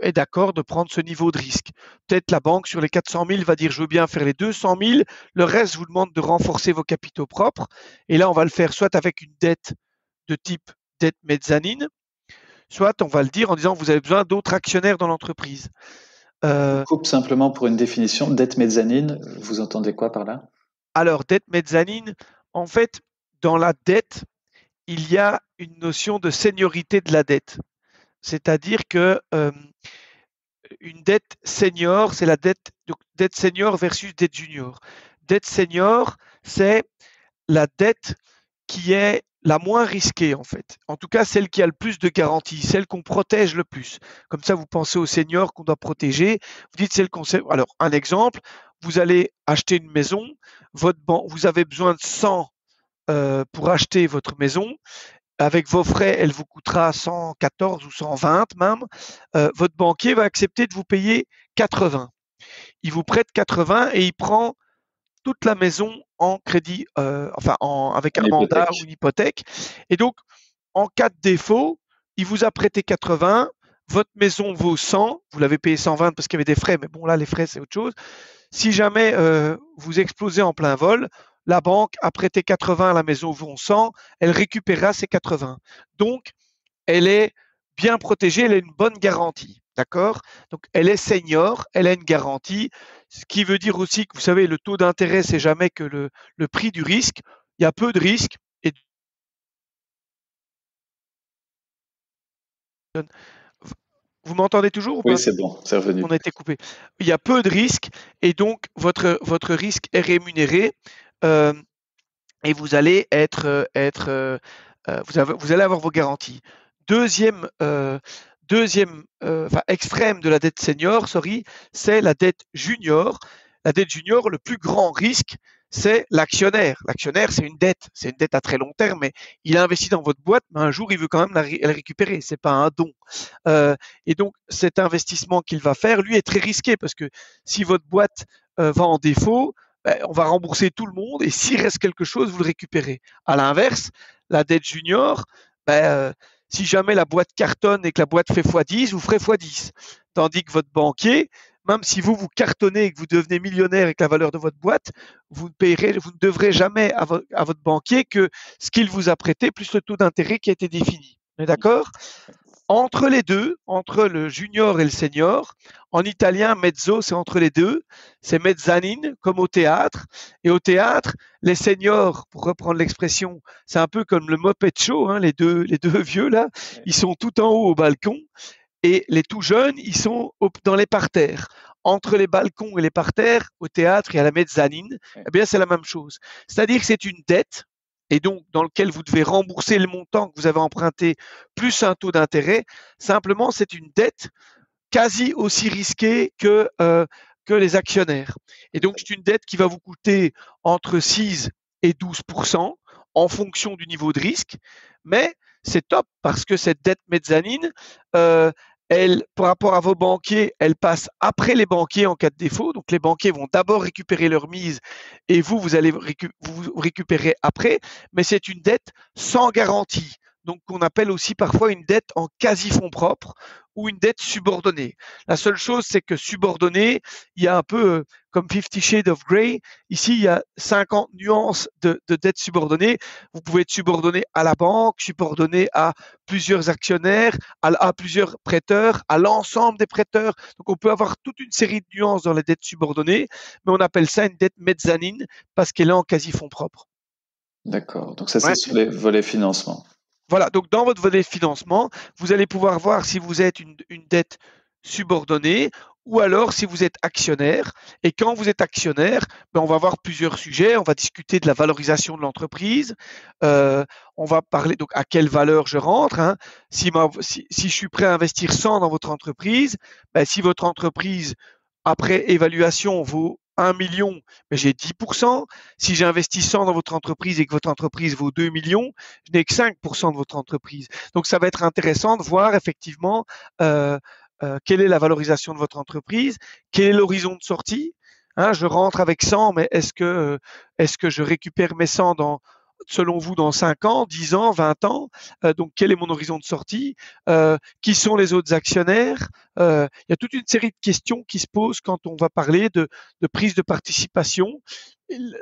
est d'accord de prendre ce niveau de risque. Peut-être la banque sur les 400 000 va dire je veux bien faire les 200 000, le reste je vous demande de renforcer vos capitaux propres. Et là, on va le faire soit avec une dette de type dette mezzanine, soit on va le dire en disant vous avez besoin d'autres actionnaires dans l'entreprise. Je coupe simplement pour une définition. Dette mezzanine, vous entendez quoi par là? Alors, dette mezzanine, en fait, dans la dette, il y a une notion de seniorité de la dette. C'est-à-dire que une dette senior, c'est la dette senior versus dette junior. Dette senior, c'est la dette qui est la moins risquée, en fait. En tout cas, celle qui a le plus de garanties, celle qu'on protège le plus. Comme ça, vous pensez aux seniors qu'on doit protéger. Vous dites celle qu'on sait. Alors, un exemple, vous allez acheter une maison, vous avez besoin de 100 pour acheter votre maison. Avec vos frais, elle vous coûtera 114 ou 120 même. Votre banquier va accepter de vous payer 80. Il vous prête 80 et il prend toute la maison en crédit, avec un mandat ou une hypothèque. Et donc, en cas de défaut, il vous a prêté 80, votre maison vaut 100, vous l'avez payé 120 parce qu'il y avait des frais, mais bon, là, les frais, c'est autre chose. Si jamais vous explosez en plein vol, la banque a prêté 80, la maison vaut 100, elle récupérera ses 80. Donc, elle est bien protégée, elle a une bonne garantie. D'accord? Donc, elle est senior, elle a une garantie, ce qui veut dire aussi que, vous savez, le taux d'intérêt, c'est jamais que le prix du risque. Il y a peu de risques. Et vous m'entendez toujours ou pas? Oui, c'est bon, c'est revenu. On a été coupé. Il y a peu de risques et donc votre risque est rémunéré et vous allez vous allez avoir vos garanties. Deuxième extrême de la dette senior, c'est la dette junior. La dette junior, le plus grand risque, c'est l'actionnaire. L'actionnaire, c'est une dette à très long terme, mais il a investi dans votre boîte, mais un jour, il veut quand même la récupérer. C'est pas un don. Et donc, cet investissement qu'il va faire, lui, est très risqué parce que si votre boîte va en défaut, on va rembourser tout le monde et s'il reste quelque chose, vous le récupérez. À l'inverse, la dette junior, si jamais la boîte cartonne et que la boîte fait x10, vous ferez x10. Tandis que votre banquier, même si vous cartonnez et que vous devenez millionnaire avec la valeur de votre boîte, vous ne devrez jamais à votre banquier que ce qu'il vous a prêté plus le taux d'intérêt qui a été défini. On est d'accord? Entre les deux, entre le junior et le senior, en italien, mezzo, c'est entre les deux, c'est mezzanine, comme au théâtre. Et au théâtre, les seniors, pour reprendre l'expression, c'est un peu comme le Muppet Show, hein, les deux vieux là, ils sont tout en haut au balcon, et les tout jeunes, ils sont dans les parterres. Entre les balcons et les parterres, au théâtre, il y a la mezzanine, eh bien c'est la même chose. C'est-à-dire que c'est une dette, et donc dans lequel vous devez rembourser le montant que vous avez emprunté plus un taux d'intérêt. Simplement, c'est une dette quasi aussi risquée que les actionnaires. Et donc, c'est une dette qui va vous coûter entre 6 et 12% en fonction du niveau de risque. Mais c'est top parce que cette dette mezzanine, elle, par rapport à vos banquiers, elle passe après les banquiers en cas de défaut. Donc, les banquiers vont d'abord récupérer leur mise et vous allez vous récupérer après. Mais c'est une dette sans garantie. Donc, qu'on appelle aussi parfois une dette en quasi-fonds propres ou une dette subordonnée. La seule chose, c'est que subordonnée, il y a un peu comme 50 Shades of Grey. Ici, il y a 50 nuances de dette subordonnée. Vous pouvez être subordonné à la banque, subordonné à plusieurs actionnaires, à plusieurs prêteurs, à l'ensemble des prêteurs. Donc, on peut avoir toute une série de nuances dans les dettes subordonnées, mais on appelle ça une dette mezzanine parce qu'elle est en quasi-fonds propres. D'accord. Donc, ça, c'est sur les volets financement. Voilà, donc dans votre volet financement, vous allez pouvoir voir si vous êtes une dette subordonnée ou alors si vous êtes actionnaire. Et quand vous êtes actionnaire, on va voir plusieurs sujets. On va discuter de la valorisation de l'entreprise. On va parler donc à quelle valeur je rentre. Hein. Si je suis prêt à investir 100 dans votre entreprise, si votre entreprise, après évaluation, vaut 1 million, mais j'ai 10%. Si j'investis 100 dans votre entreprise et que votre entreprise vaut 2 millions, je n'ai que 5% de votre entreprise. Donc, ça va être intéressant de voir effectivement quelle est la valorisation de votre entreprise, quel est l'horizon de sortie. Hein, je rentre avec 100, mais est-ce que je récupère mes 100 selon vous, dans 5 ans, 10 ans, 20 ans? Donc, quel est mon horizon de sortie? Qui sont les autres actionnaires? Il y a toute une série de questions qui se posent quand on va parler de prise de participation.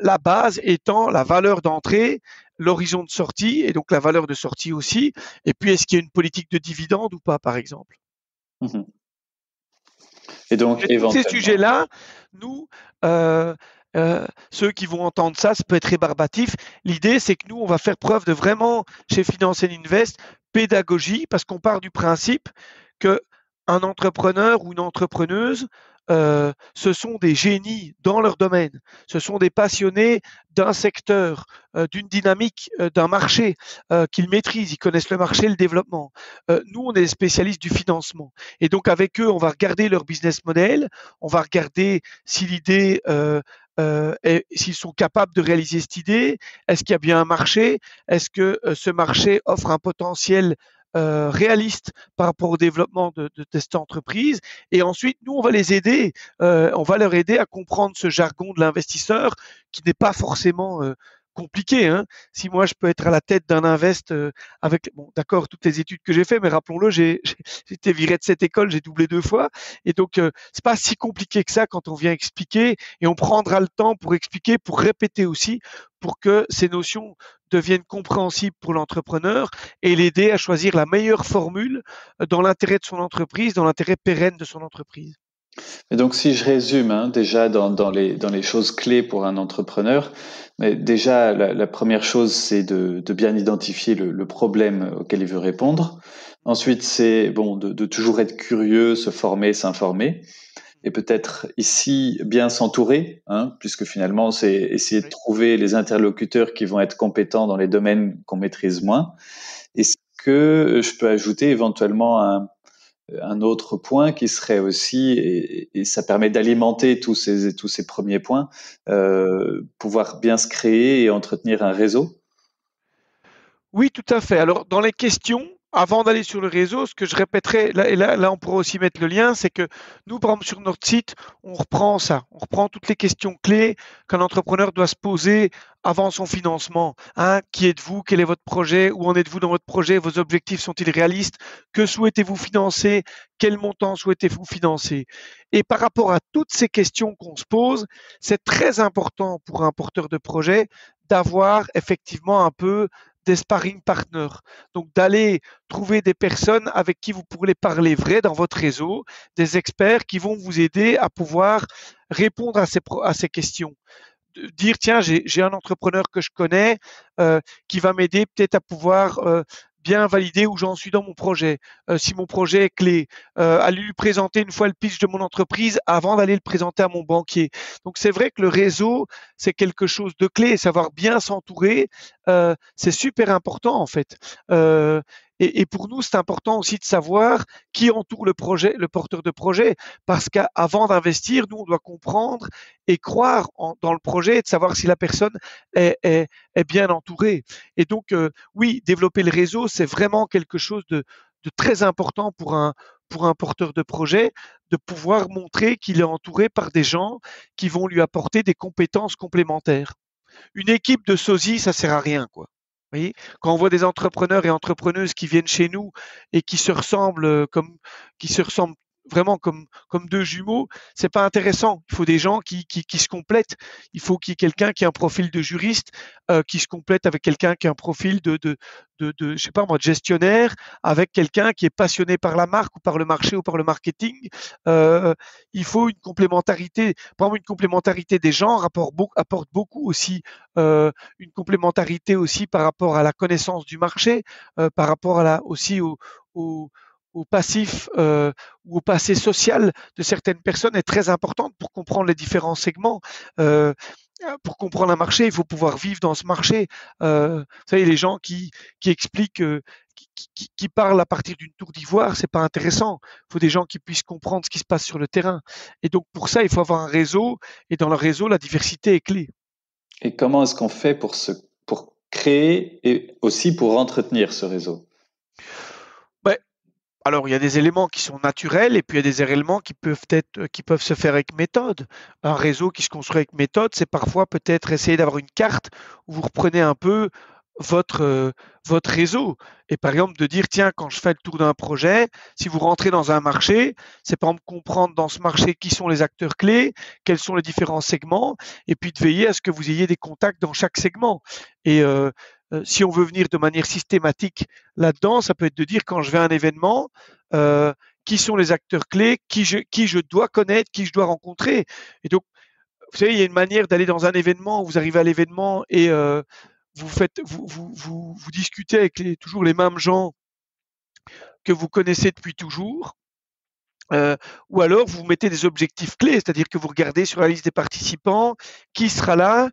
La base étant la valeur d'entrée, l'horizon de sortie et donc la valeur de sortie aussi. Et puis, est-ce qu'il y a une politique de dividende ou pas, par exemple? Mmh. Et donc, tous ces sujets-là, nous, ceux qui vont entendre ça, ça peut être rébarbatif. L'idée, c'est que nous, on va faire preuve de vraiment, chez Finance & Invest, pédagogie, parce qu'on part du principe que un entrepreneur ou une entrepreneuse, ce sont des génies dans leur domaine. Ce sont des passionnés d'un secteur, d'une dynamique, d'un marché qu'ils maîtrisent. Ils connaissent le marché, le développement. Nous, on est des spécialistes du financement. Et donc, avec eux, on va regarder leur business model. On va regarder si l'idée s'ils sont capables de réaliser cette idée. Est-ce qu'il y a bien un marché? Est-ce que ce marché offre un potentiel réaliste par rapport au développement de cette entreprise? Et ensuite, nous, on va les aider, on va leur aider à comprendre ce jargon de l'investisseur qui n'est pas forcément compliqué. Hein. Si moi, je peux être à la tête d'un invest avec, bon, d'accord, toutes les études que j'ai fait, mais rappelons-le, j'ai été viré de cette école, j'ai doublé 2 fois. Et donc, c'est pas si compliqué que ça quand on vient expliquer, et on prendra le temps pour expliquer, pour répéter aussi, pour que ces notions deviennent compréhensibles pour l'entrepreneur et l'aider à choisir la meilleure formule dans l'intérêt de son entreprise, dans l'intérêt pérenne de son entreprise. Et donc, si je résume, déjà dans les choses clés pour un entrepreneur, mais déjà la première chose, c'est de bien identifier le problème auquel il veut répondre. Ensuite, c'est de toujours être curieux, se former, s'informer, et peut-être ici bien s'entourer, puisque finalement, c'est essayer de trouver les interlocuteurs qui vont être compétents dans les domaines qu'on maîtrise moins. Est-ce que je peux ajouter éventuellement un autre point qui serait aussi, et ça permet d'alimenter tous ces premiers points, pouvoir bien se créer et entretenir un réseau? Oui, tout à fait. Alors, dans les questions, avant d'aller sur le réseau, ce que je répéterai, là, on pourra aussi mettre le lien, c'est que nous, par exemple, sur notre site, on reprend ça. On reprend toutes les questions clés qu'un entrepreneur doit se poser avant son financement. Hein, qui êtes-vous? Quel est votre projet? Où en êtes-vous dans votre projet? Vos objectifs sont-ils réalistes? Que souhaitez-vous financer? Quel montant souhaitez-vous financer? Et par rapport à toutes ces questions qu'on se pose, c'est très important pour un porteur de projet d'avoir effectivement un peu des sparring partners. Donc d'aller trouver des personnes avec qui vous pourrez parler vrai dans votre réseau, des experts qui vont vous aider à pouvoir répondre à ces questions. Dire tiens, j'ai un entrepreneur que je connais qui va m'aider peut-être à pouvoir bien valider où j'en suis dans mon projet, si mon projet est clé, aller lui présenter une fois le pitch de mon entreprise avant d'aller le présenter à mon banquier. Donc c'est vrai que le réseau, c'est quelque chose de clé, savoir bien s'entourer, c'est super important en fait. Et pour nous, c'est important aussi de savoir qui entoure le projet, le porteur de projet, parce qu'avant d'investir, nous, on doit comprendre et croire dans le projet et de savoir si la personne est bien entourée. Et donc, oui, développer le réseau, c'est vraiment quelque chose de très important pour un porteur de projet, de pouvoir montrer qu'il est entouré par des gens qui vont lui apporter des compétences complémentaires. Une équipe de sosies, ça sert à rien, quoi. Vous voyez, quand on voit des entrepreneurs et entrepreneuses qui viennent chez nous et qui se ressemblent qui se ressemblent vraiment comme deux jumeaux, c'est pas intéressant. Il faut des gens qui se complètent. Il faut qu'il y ait quelqu'un qui a un profil de juriste qui se complète avec quelqu'un qui a un profil je sais pas moi, de gestionnaire, avec quelqu'un qui est passionné par la marque ou par le marché ou par le marketing. Il faut une complémentarité. Par exemple, une complémentarité des gens apporte beaucoup aussi une complémentarité aussi par rapport à la connaissance du marché, par rapport aussi au, au passif ou au passé social de certaines personnes est très importante pour comprendre les différents segments. Pour comprendre un marché, il faut pouvoir vivre dans ce marché. Vous savez, les gens qui expliquent, qui parlent à partir d'une tour d'ivoire, c'est pas intéressant. Il faut des gens qui puissent comprendre ce qui se passe sur le terrain. Et donc pour ça, il faut avoir un réseau. Et dans le réseau, la diversité est clé. Et comment est-ce qu'on fait pour créer et aussi pour entretenir ce réseau? Ben, alors, il y a des éléments qui sont naturels et puis il y a des éléments qui peuvent se faire avec méthode. Un réseau qui se construit avec méthode, c'est parfois peut-être essayer d'avoir une carte où vous reprenez un peu votre réseau. Et par exemple, de dire, tiens, quand je fais le tour d'un projet, si vous rentrez dans un marché, c'est par exemple comprendre dans ce marché qui sont les acteurs clés, quels sont les différents segments, et puis de veiller à ce que vous ayez des contacts dans chaque segment. Et si on veut venir de manière systématique là-dedans, ça peut être de dire quand je vais à un événement, qui sont les acteurs clés, qui je dois connaître, qui je dois rencontrer. Et donc, vous savez, il y a une manière d'aller dans un événement, vous arrivez à l'événement et vous discutez avec toujours les mêmes gens que vous connaissez depuis toujours. Ou alors vous mettez des objectifs clés, c'est-à-dire que vous regardez sur la liste des participants qui sera là,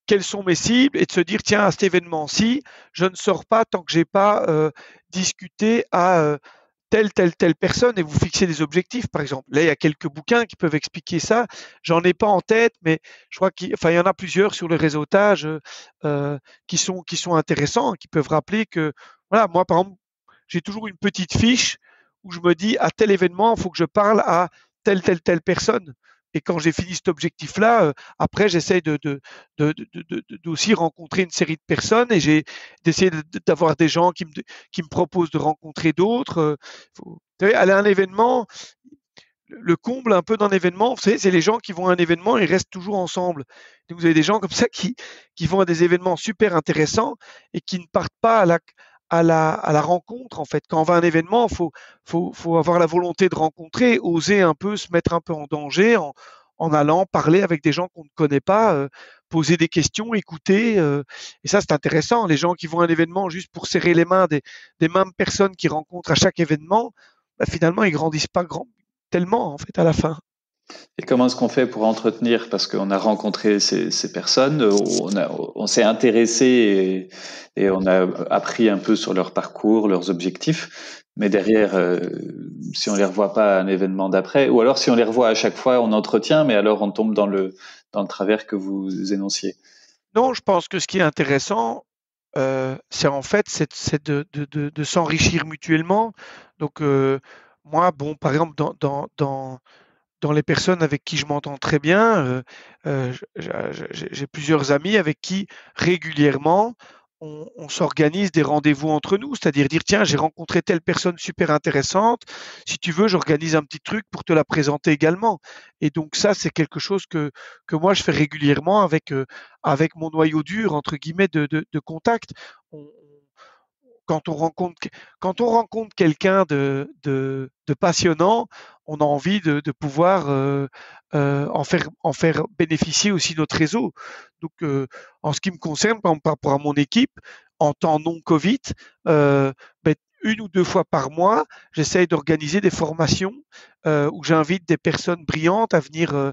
quelles sont mes cibles, et de se dire tiens, à cet événement-ci, je ne sors pas tant que j'ai pas discuté à telle personne, et vous fixez des objectifs, par exemple. Là, il y a quelques bouquins qui peuvent expliquer ça. J'en ai pas en tête, mais je crois il y en a plusieurs sur le réseautage qui sont intéressants, qui peuvent rappeler que voilà, moi par exemple, j'ai toujours une petite fiche où je me dis à tel événement, il faut que je parle à telle personne. Et quand j'ai fini cet objectif-là, après j'essaie d'aussi rencontrer une série de personnes et d'essayer d'avoir des gens qui me proposent de rencontrer d'autres. Vous savez, aller à un événement, le comble un peu d'un événement, vous savez, c'est les gens qui vont à un événement et restent toujours ensemble. Donc vous avez des gens comme ça qui vont à des événements super intéressants et qui ne partent pas à la rencontre, en fait. Quand on va à un événement, faut avoir la volonté de rencontrer, oser un peu se mettre un peu en danger en allant parler avec des gens qu'on ne connaît pas, poser des questions, écouter. Et ça, c'est intéressant. Les gens qui vont à un événement juste pour serrer les mains des mêmes personnes qu'ils rencontrent à chaque événement, bah, finalement, ils grandissent pas tellement, en fait, à la fin. Et comment est-ce qu'on fait pour entretenir? Parce qu'on a rencontré ces personnes, on s'est intéressé et on a appris un peu sur leur parcours, leurs objectifs. Mais derrière, si on les revoit pas à un événement d'après, ou alors si on les revoit à chaque fois, on entretient, mais alors on tombe dans le travers que vous énonciez. Non, je pense que ce qui est intéressant, c'est en fait c'est de s'enrichir mutuellement. Donc moi, bon, par exemple, dans les personnes avec qui je m'entends très bien, j'ai plusieurs amis avec qui régulièrement on s'organise des rendez-vous entre nous, c'est-à-dire dire tiens, j'ai rencontré telle personne super intéressante, si tu veux, j'organise un petit truc pour te la présenter également. Et donc ça, c'est quelque chose que moi je fais régulièrement avec mon noyau dur entre guillemets de contact. On, quand on rencontre, quand on rencontre quelqu'un de passionnant, on a envie de pouvoir en faire bénéficier aussi notre réseau. Donc, en ce qui me concerne, par rapport à mon équipe, en temps non Covid, ben, 1 ou 2 fois par mois, j'essaye d'organiser des formations où j'invite des personnes brillantes à venir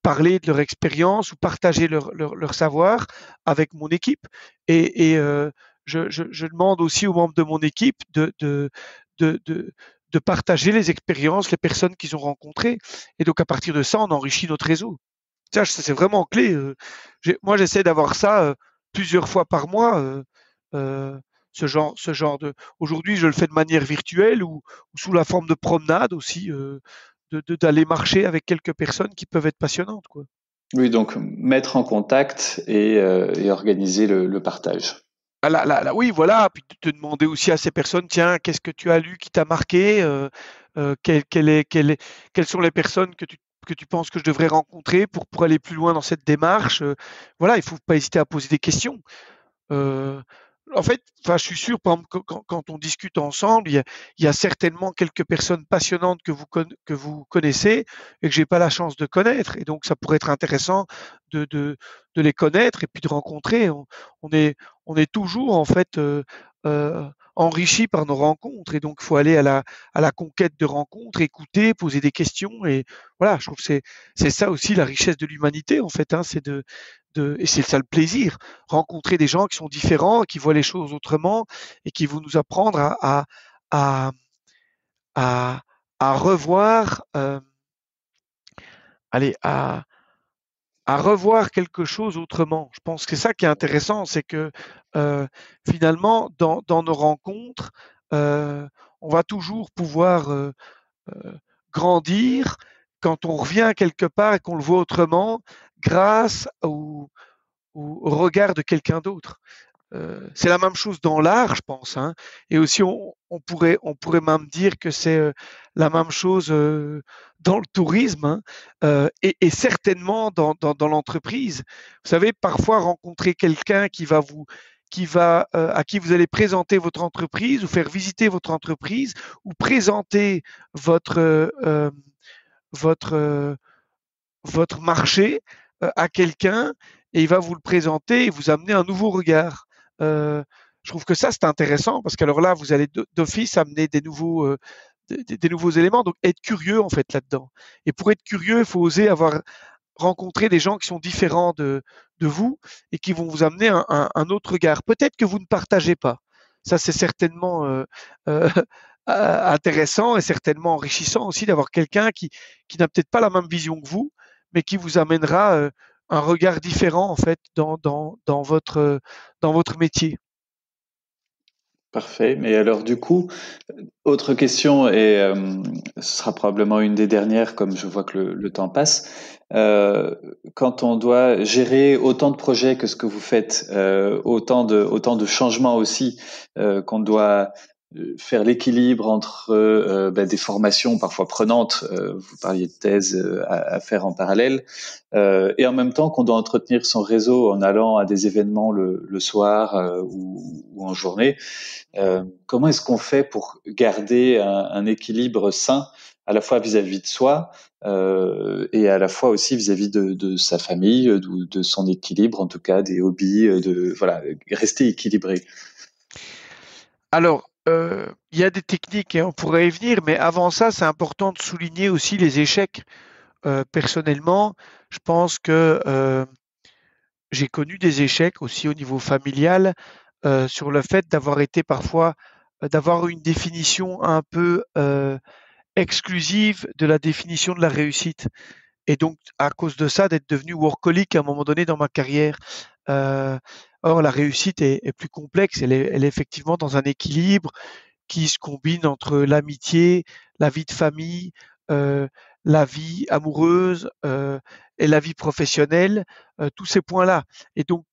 parler de leur expérience ou partager leur savoir avec mon équipe. Et je demande aussi aux membres de mon équipe de, de, de partager les expériences, les personnes qu'ils ont rencontrées. Et donc, à partir de ça, on enrichit notre réseau. Ça, c'est vraiment clé. Moi, j'essaie d'avoir ça plusieurs fois par mois. Ce genre de. Aujourd'hui, je le fais de manière virtuelle ou sous la forme de promenade aussi, d'aller marcher avec quelques personnes qui peuvent être passionnantes, quoi. Oui, donc mettre en contact et organiser le partage. Ah oui, voilà, puis te demander aussi à ces personnes, tiens, qu'est-ce que tu as lu qui t'a marqué, quelles sont les personnes que tu penses que je devrais rencontrer pour aller plus loin dans cette démarche. Voilà, il faut pas hésiter à poser des questions. Euh, En fait, enfin, je suis sûr, par exemple, quand on discute ensemble, il y a certainement quelques personnes passionnantes que vous connaissez et que j'ai pas la chance de connaître. Et donc, ça pourrait être intéressant de, de, de les connaître et puis de rencontrer. On est, on est toujours, en fait, enrichi par nos rencontres. Et donc, il faut aller à la conquête de rencontres, écouter, poser des questions. Et voilà, je trouve que c'est ça aussi la richesse de l'humanité, en fait, hein, et c'est ça le plaisir rencontrer des gens qui sont différents, qui voient les choses autrement et qui vont nous apprendre à, à, à revoir, allez, à revoir quelque chose autrement. Je pense que c'est ça qui est intéressant, c'est que finalement, dans nos rencontres, euh, on va toujours pouvoir grandir quand on revient quelque part et qu'on le voit autrement grâce au regard de quelqu'un d'autre. C'est la même chose dans l'art, je pense, hein. Et aussi, on pourrait même dire que c'est la même chose dans le tourisme, hein, et certainement dans l'entreprise. Vous savez, parfois rencontrer quelqu'un à qui vous allez présenter votre entreprise ou faire visiter votre entreprise ou présenter votre votre votre marché à quelqu'un et il va vous le présenter et vous amener un nouveau regard. Euh, je trouve que ça, c'est intéressant parce qu'alors là, vous allez d'office amener des nouveaux éléments. Donc, être curieux, en fait, là-dedans. Et pour être curieux, il faut oser avoir rencontré des gens qui sont différents de vous et qui vont vous amener un autre regard. Peut-être que vous ne partagez pas. Ça, c'est certainement euh, intéressant et certainement enrichissant aussi d'avoir quelqu'un qui n'a peut-être pas la même vision que vous, mais qui vous amènera un regard différent en fait dans votre métier. Parfait. Mais alors du coup, autre question, et ce sera probablement une des dernières, comme je vois que le temps passe. Quand on doit gérer autant de projets que ce que vous faites, autant de changements aussi, qu'on doit faire l'équilibre entre des formations parfois prenantes, vous parliez de thèse à faire en parallèle, et en même temps qu'on doit entretenir son réseau en allant à des événements le soir ou en journée. Comment est-ce qu'on fait pour garder un équilibre sain à la fois vis-à-vis de soi et à la fois aussi vis-à-vis de sa famille, de son équilibre, en tout cas des hobbies, voilà, rester équilibré. Alors, il y a des techniques, hein, on pourrait y venir, mais avant ça, c'est important de souligner aussi les échecs. Personnellement, je pense que j'ai connu des échecs aussi au niveau familial sur le fait d'avoir été parfois, d'avoir une définition un peu exclusive de la définition de la réussite. Et donc, à cause de ça, d'être devenu workaholic à un moment donné dans ma carrière. Euh, Or, la réussite est plus complexe. Elle est effectivement dans un équilibre qui se combine entre l'amitié, la vie de famille, la vie amoureuse et la vie professionnelle, tous ces points-là. Et donc,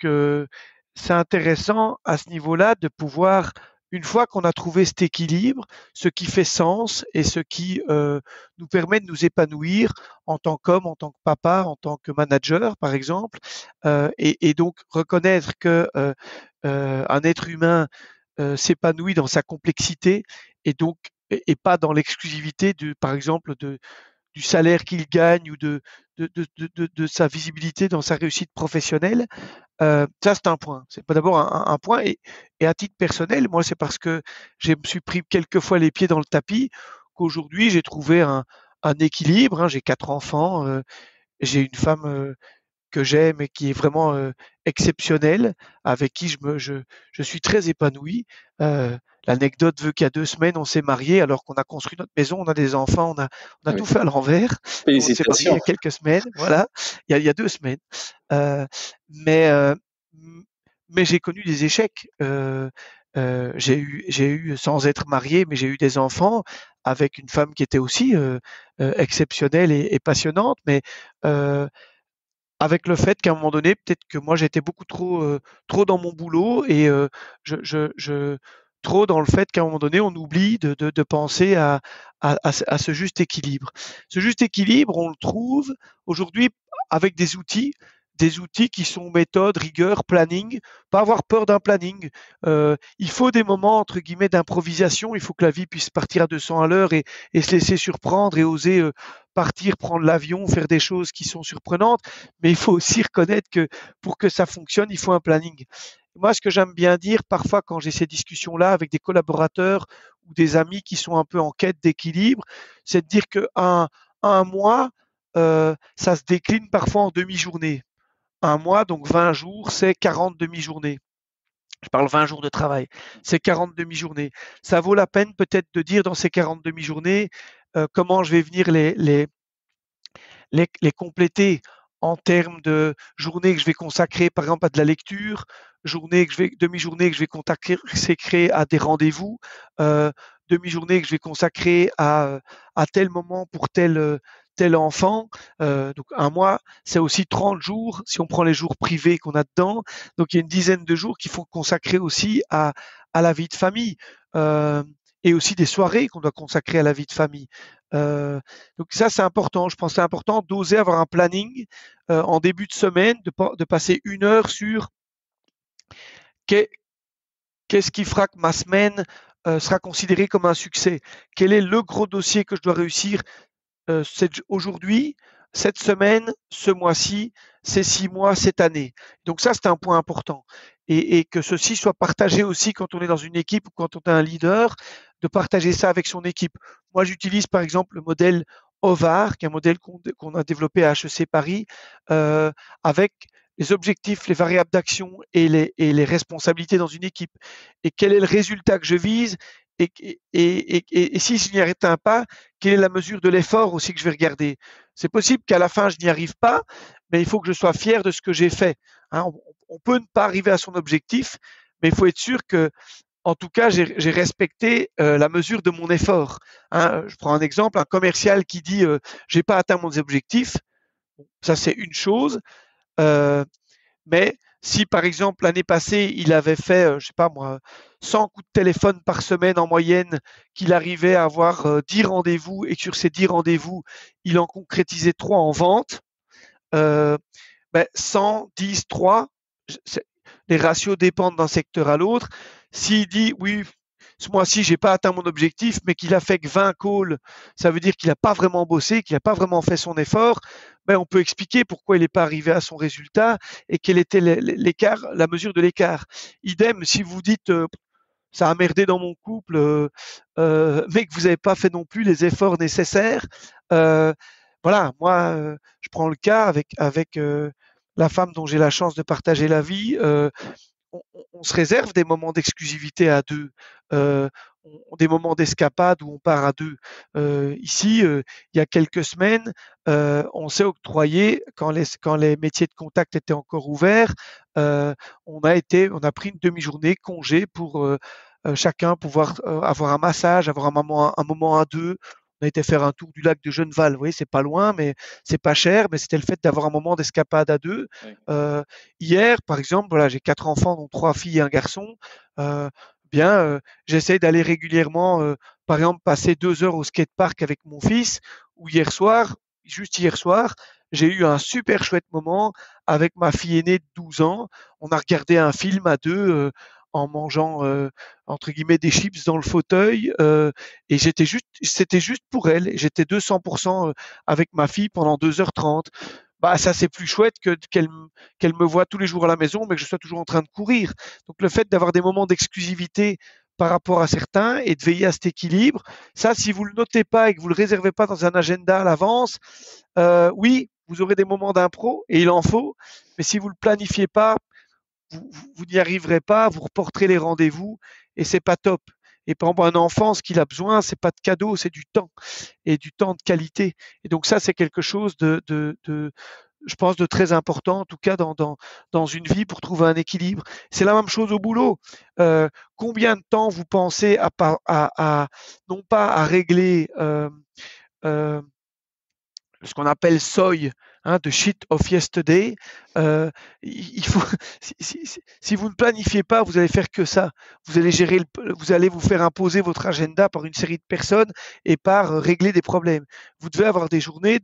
c'est intéressant à ce niveau-là de pouvoir, une fois qu'on a trouvé cet équilibre, ce qui fait sens et ce qui nous permet de nous épanouir en tant qu'homme, en tant que papa, en tant que manager, par exemple, et donc reconnaître que un être humain s'épanouit dans sa complexité et donc et pas dans l'exclusivité par exemple du salaire qu'il gagne ou de sa visibilité dans sa réussite professionnelle. Ça, c'est un point. C'est pas d'abord un point. Et à titre personnel, moi, c'est parce que je me suis pris quelques fois les pieds dans le tapis qu'aujourd'hui, j'ai trouvé un équilibre. Hein. J'ai 4 enfants, j'ai une femme que j'aime et qui est vraiment exceptionnelle, avec qui je suis très épanoui. L'anecdote veut qu'il y a 2 semaines, on s'est mariés alors qu'on a construit notre maison, on a des enfants, on a Oui. tout fait à l'envers. On s'est mariés il y Félicitations. a quelques semaines, voilà, il y a 2 semaines. Euh, mais euh, mais j'ai connu des échecs. J'ai eu, sans être marié, mais j'ai eu des enfants avec une femme qui était aussi exceptionnelle et passionnante, mais euh, avec le fait qu'à un moment donné, peut-être que moi j'étais beaucoup trop dans mon boulot et je trop dans le fait qu'à un moment donné, on oublie de penser à ce juste équilibre. Ce juste équilibre, on le trouve aujourd'hui avec des outils qui sont méthode, rigueur, planning. Pas avoir peur d'un planning. Il faut des moments entre guillemets d'improvisation. Il faut que la vie puisse partir à 200 à l'heure et se laisser surprendre et oser partir, prendre l'avion, faire des choses qui sont surprenantes. Mais il faut aussi reconnaître que pour que ça fonctionne, il faut un planning. Moi, ce que j'aime bien dire parfois quand j'ai ces discussions-là avec des collaborateurs ou des amis qui sont un peu en quête d'équilibre, c'est de dire qu'un mois, ça se décline parfois en demi-journée. Un mois, donc 20 jours, c'est 40 demi-journées. Je parle 20 jours de travail. C'est 40 demi-journées. Ça vaut la peine peut-être de dire dans ces 40 demi-journées comment je vais venir les compléter en termes de journée que je vais consacrer par exemple à de la lecture, demi-journée que je vais consacrer à des rendez-vous, demi-journée que je vais consacrer à tel moment pour tel enfant. Donc un mois, c'est aussi 30 jours si on prend les jours privés qu'on a dedans. Donc il y a une dizaine de jours qu'il faut consacrer aussi à la vie de famille. Et aussi des soirées qu'on doit consacrer à la vie de famille. Euh, donc ça, c'est important. Je pense que c'est important d'oser avoir un planning en début de semaine, de passer 1 heure sur qu'est-ce qui fera que ma semaine sera considérée comme un succès. Quel est le gros dossier que je dois réussir aujourd'hui, cette semaine, ce mois-ci, ces 6 mois, cette année. Donc ça, c'est un point important. Et que ceci soit partagé aussi quand on est dans une équipe ou quand on est un leader, de partager ça avec son équipe. Moi, j'utilise par exemple le modèle OVAR, qui est un modèle qu'on a développé à HEC Paris, avec les objectifs, les variables d'action et les responsabilités dans une équipe. Et quel est le résultat que je vise et si je n'y atteins pas, quelle est la mesure de l'effort aussi que je vais regarder. C'est possible qu'à la fin, je n'y arrive pas, mais il faut que je sois fier de ce que j'ai fait. Hein, on peut ne pas arriver à son objectif, mais il faut être sûr que, en tout cas, j'ai respecté la mesure de mon effort. Hein, je prends un exemple, un commercial qui dit j'ai pas atteint mon objectif, ça c'est une chose. Mais si par exemple l'année passée il avait fait, je sais pas moi, 100 coups de téléphone par semaine en moyenne, qu'il arrivait à avoir 10 rendez-vous et que sur ces 10 rendez-vous, il en concrétisait 3 en vente, euh, 100, 10, 3, les ratios dépendent d'un secteur à l'autre. S'il dit oui, ce mois-ci, j'ai pas atteint mon objectif, mais qu'il a fait que 20 calls, ça veut dire qu'il n'a pas vraiment bossé, qu'il n'a pas vraiment fait son effort. On peut expliquer pourquoi il n'est pas arrivé à son résultat et quel était l'écart, la mesure de l'écart. Idem, si vous dites ça a merdé dans mon couple, mais que vous n'avez pas fait non plus les efforts nécessaires. Voilà, moi, je prends le cas avec la femme dont j'ai la chance de partager la vie. On se réserve des moments d'exclusivité à deux. des moments d'escapade où on part à deux. Ici, il y a quelques semaines, on s'est octroyé, quand les métiers de contact étaient encore ouverts, on a pris une demi-journée congé pour chacun pouvoir avoir un massage, avoir un moment à deux. On a été faire un tour du lac de Genneval. Vous voyez, c'est pas loin, mais c'est pas cher. Mais c'était le fait d'avoir un moment d'escapade à deux. Oui. Hier, par exemple, voilà, j'ai 4 enfants, dont 3 filles et un garçon. Euh, J'essaie d'aller régulièrement, par exemple, passer 2 heures au skatepark avec mon fils. Ou juste hier soir, j'ai eu un super chouette moment avec ma fille aînée de 12 ans. On a regardé un film à deux. En mangeant entre guillemets des chips dans le fauteuil et c'était juste pour elle. J'étais 200% avec ma fille pendant 2h30. Bah ça c'est plus chouette qu'elle me voit tous les jours à la maison, mais que je sois toujours en train de courir. Donc le fait d'avoir des moments d'exclusivité par rapport à certains et de veiller à cet équilibre, ça si vous le notez pas et que vous le réservez pas dans un agenda à l'avance, oui vous aurez des moments d'impro et il en faut, mais si vous le planifiez pas, vous n'y arriverez pas, vous reporterez les rendez-vous et c'est pas top. Et par exemple, un enfant, ce qu'il a besoin, c'est pas de cadeau, c'est du temps et du temps de qualité. Et donc ça, c'est quelque chose je pense, de très important, en tout cas dans une vie pour trouver un équilibre. C'est la même chose au boulot. Combien de temps vous pensez non pas à régler euh, ce qu'on appelle SOY, de shit of yesterday. Il faut, si vous ne planifiez pas, vous allez faire que ça. Vous allez vous faire imposer votre agenda par une série de personnes et par régler des problèmes. Vous devez avoir des journées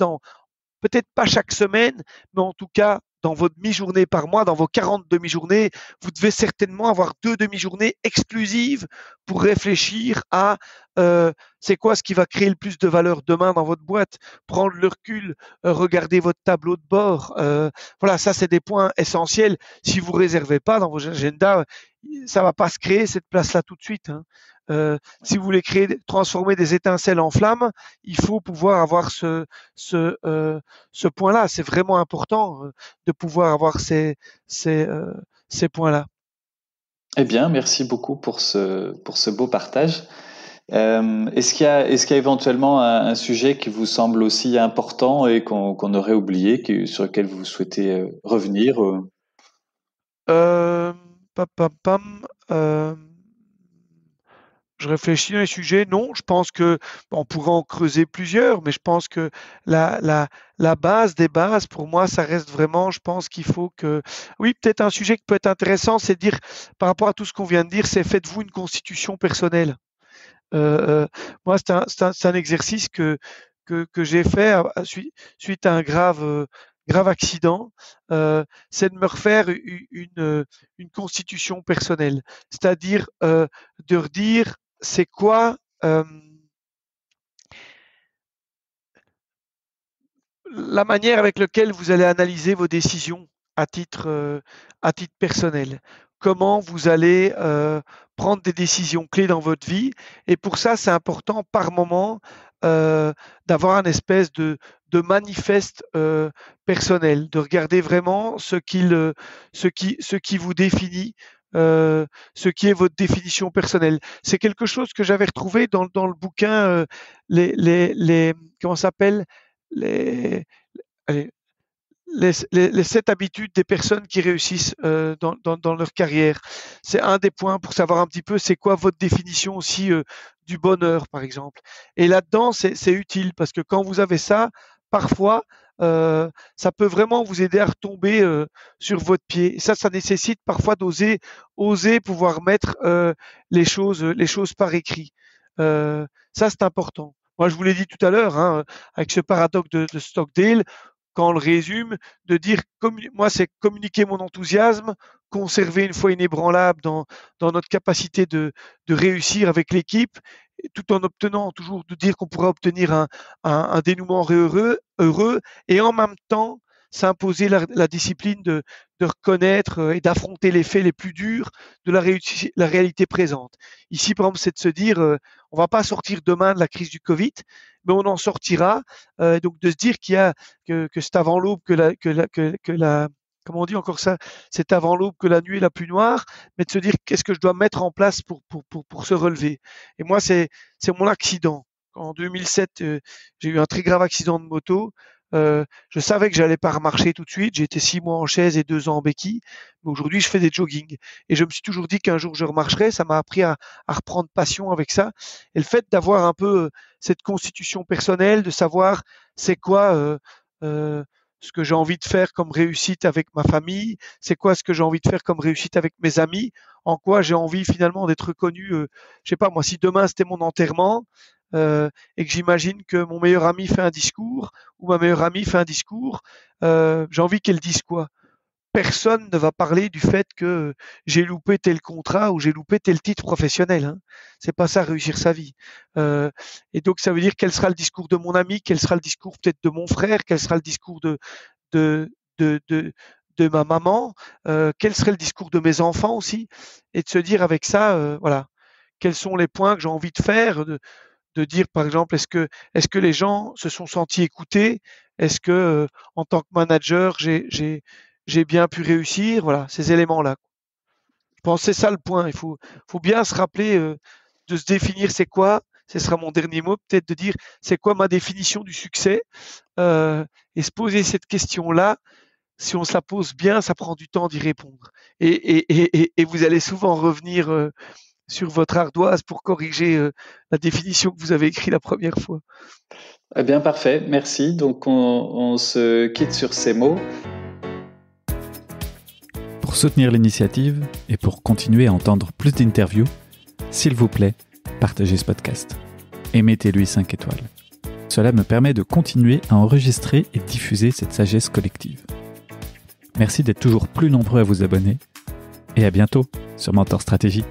peut-être pas chaque semaine, mais en tout cas, dans votre demi-journée par mois, dans vos 40 demi-journées, vous devez certainement avoir 2 demi-journées exclusives pour réfléchir à c'est quoi ce qui va créer le plus de valeur demain dans votre boîte, prendre le recul, regarder votre tableau de bord. Voilà, ça c'est des points essentiels. Si vous ne réservez pas dans vos agendas, ça ne va pas se créer cette place-là tout de suite. Si vous voulez transformer des étincelles en flammes, il faut pouvoir avoir ce point-là. C'est vraiment important de pouvoir avoir ces points-là. Eh bien, merci beaucoup pour ce beau partage. Est-ce qu'il y a éventuellement un sujet qui vous semble aussi important et qu'on aurait oublié, sur lequel vous souhaitez revenir? Je réfléchis dans les sujets. Non, je pense que on pourrait en creuser plusieurs, mais je pense que la base des bases, pour moi, ça reste vraiment, je pense qu'il faut que... Oui, peut-être un sujet qui peut être intéressant, c'est de dire, par rapport à tout ce qu'on vient de dire, c'est faites-vous une constitution personnelle. Moi, c'est un exercice que j'ai fait suite à un grave accident, c'est de me refaire une constitution personnelle, c'est-à-dire de redire c'est quoi la manière avec laquelle vous allez analyser vos décisions à titre personnel. Comment vous allez prendre des décisions clés dans votre vie. Et pour ça, c'est important par moment d'avoir un espèce de manifeste personnel, de regarder vraiment ce qui vous définit, ce qui est votre définition personnelle. C'est quelque chose que j'avais retrouvé dans le bouquin comment ça s'appelle les, allez, les 7 habitudes des personnes qui réussissent dans leur carrière. C'est un des points pour savoir un petit peu c'est quoi votre définition aussi du bonheur, par exemple. Et là-dedans, c'est utile parce que quand vous avez ça, parfois, ça peut vraiment vous aider à retomber sur votre pied. Et ça nécessite parfois oser pouvoir mettre les choses par écrit. Ça, c'est important. Moi, je vous l'ai dit tout à l'heure, avec ce paradoxe de Stockdale, quand on le résume, de dire moi, c'est communiquer mon enthousiasme, conserver une foi inébranlable dans notre capacité de réussir avec l'équipe, tout en obtenant toujours de dire qu'on pourra obtenir un dénouement heureux, et en même temps s'imposer la discipline de reconnaître et d'affronter les faits les plus durs de la réalité présente. Ici, par exemple, c'est de se dire, on va pas sortir demain de la crise du Covid, mais on en sortira. Donc de se dire qu'il y a que c'est avant l'aube que comment on dit encore ça, c'est avant l'aube que la nuit est la plus noire, mais de se dire qu'est-ce que je dois mettre en place pour se relever. Et moi, c'est mon accident. En 2007, j'ai eu un très grave accident de moto. Je savais que j'allais pas remarcher tout de suite. J'ai été 6 mois en chaise et 2 ans en béquille. Mais aujourd'hui, je fais des jogging. Et je me suis toujours dit qu'un jour, je remarcherais. Ça m'a appris à reprendre passion avec ça. Et le fait d'avoir un peu cette constitution personnelle, de savoir c'est quoi ce que j'ai envie de faire comme réussite avec ma famille, c'est quoi ce que j'ai envie de faire comme réussite avec mes amis, en quoi j'ai envie finalement d'être reconnu. Je sais pas, moi, si demain, c'était mon enterrement, et que j'imagine que mon meilleur ami fait un discours ou ma meilleure amie fait un discours, j'ai envie qu'elle dise quoi? Personne ne va parler du fait que j'ai loupé tel contrat ou j'ai loupé tel titre professionnel. Hein. C'est pas ça réussir sa vie. Et donc ça veut dire quel sera le discours de mon ami, quel sera le discours peut-être de mon frère, quel sera le discours de ma maman, quel serait le discours de mes enfants aussi, et de se dire avec ça, voilà, quels sont les points que j'ai envie de faire. De dire par exemple est-ce que les gens se sont sentis écoutés, est-ce que en tant que manager j'ai bien pu réussir, voilà, ces éléments-là. Je pense que c'est ça le point, il faut bien se rappeler de se définir c'est quoi, ce sera mon dernier mot, peut-être de dire c'est quoi ma définition du succès, et se poser cette question-là. Si on se la pose bien, ça prend du temps d'y répondre, et vous allez souvent revenir sur votre ardoise pour corriger la définition que vous avez écrite la première fois. Eh bien, parfait, merci. Donc, on se quitte sur ces mots. Pour soutenir l'initiative et pour continuer à entendre plus d'interviews, s'il vous plaît, partagez ce podcast et mettez-lui 5 étoiles. Cela me permet de continuer à enregistrer et diffuser cette sagesse collective. Merci d'être toujours plus nombreux à vous abonner et à bientôt sur Mentor Stratégie.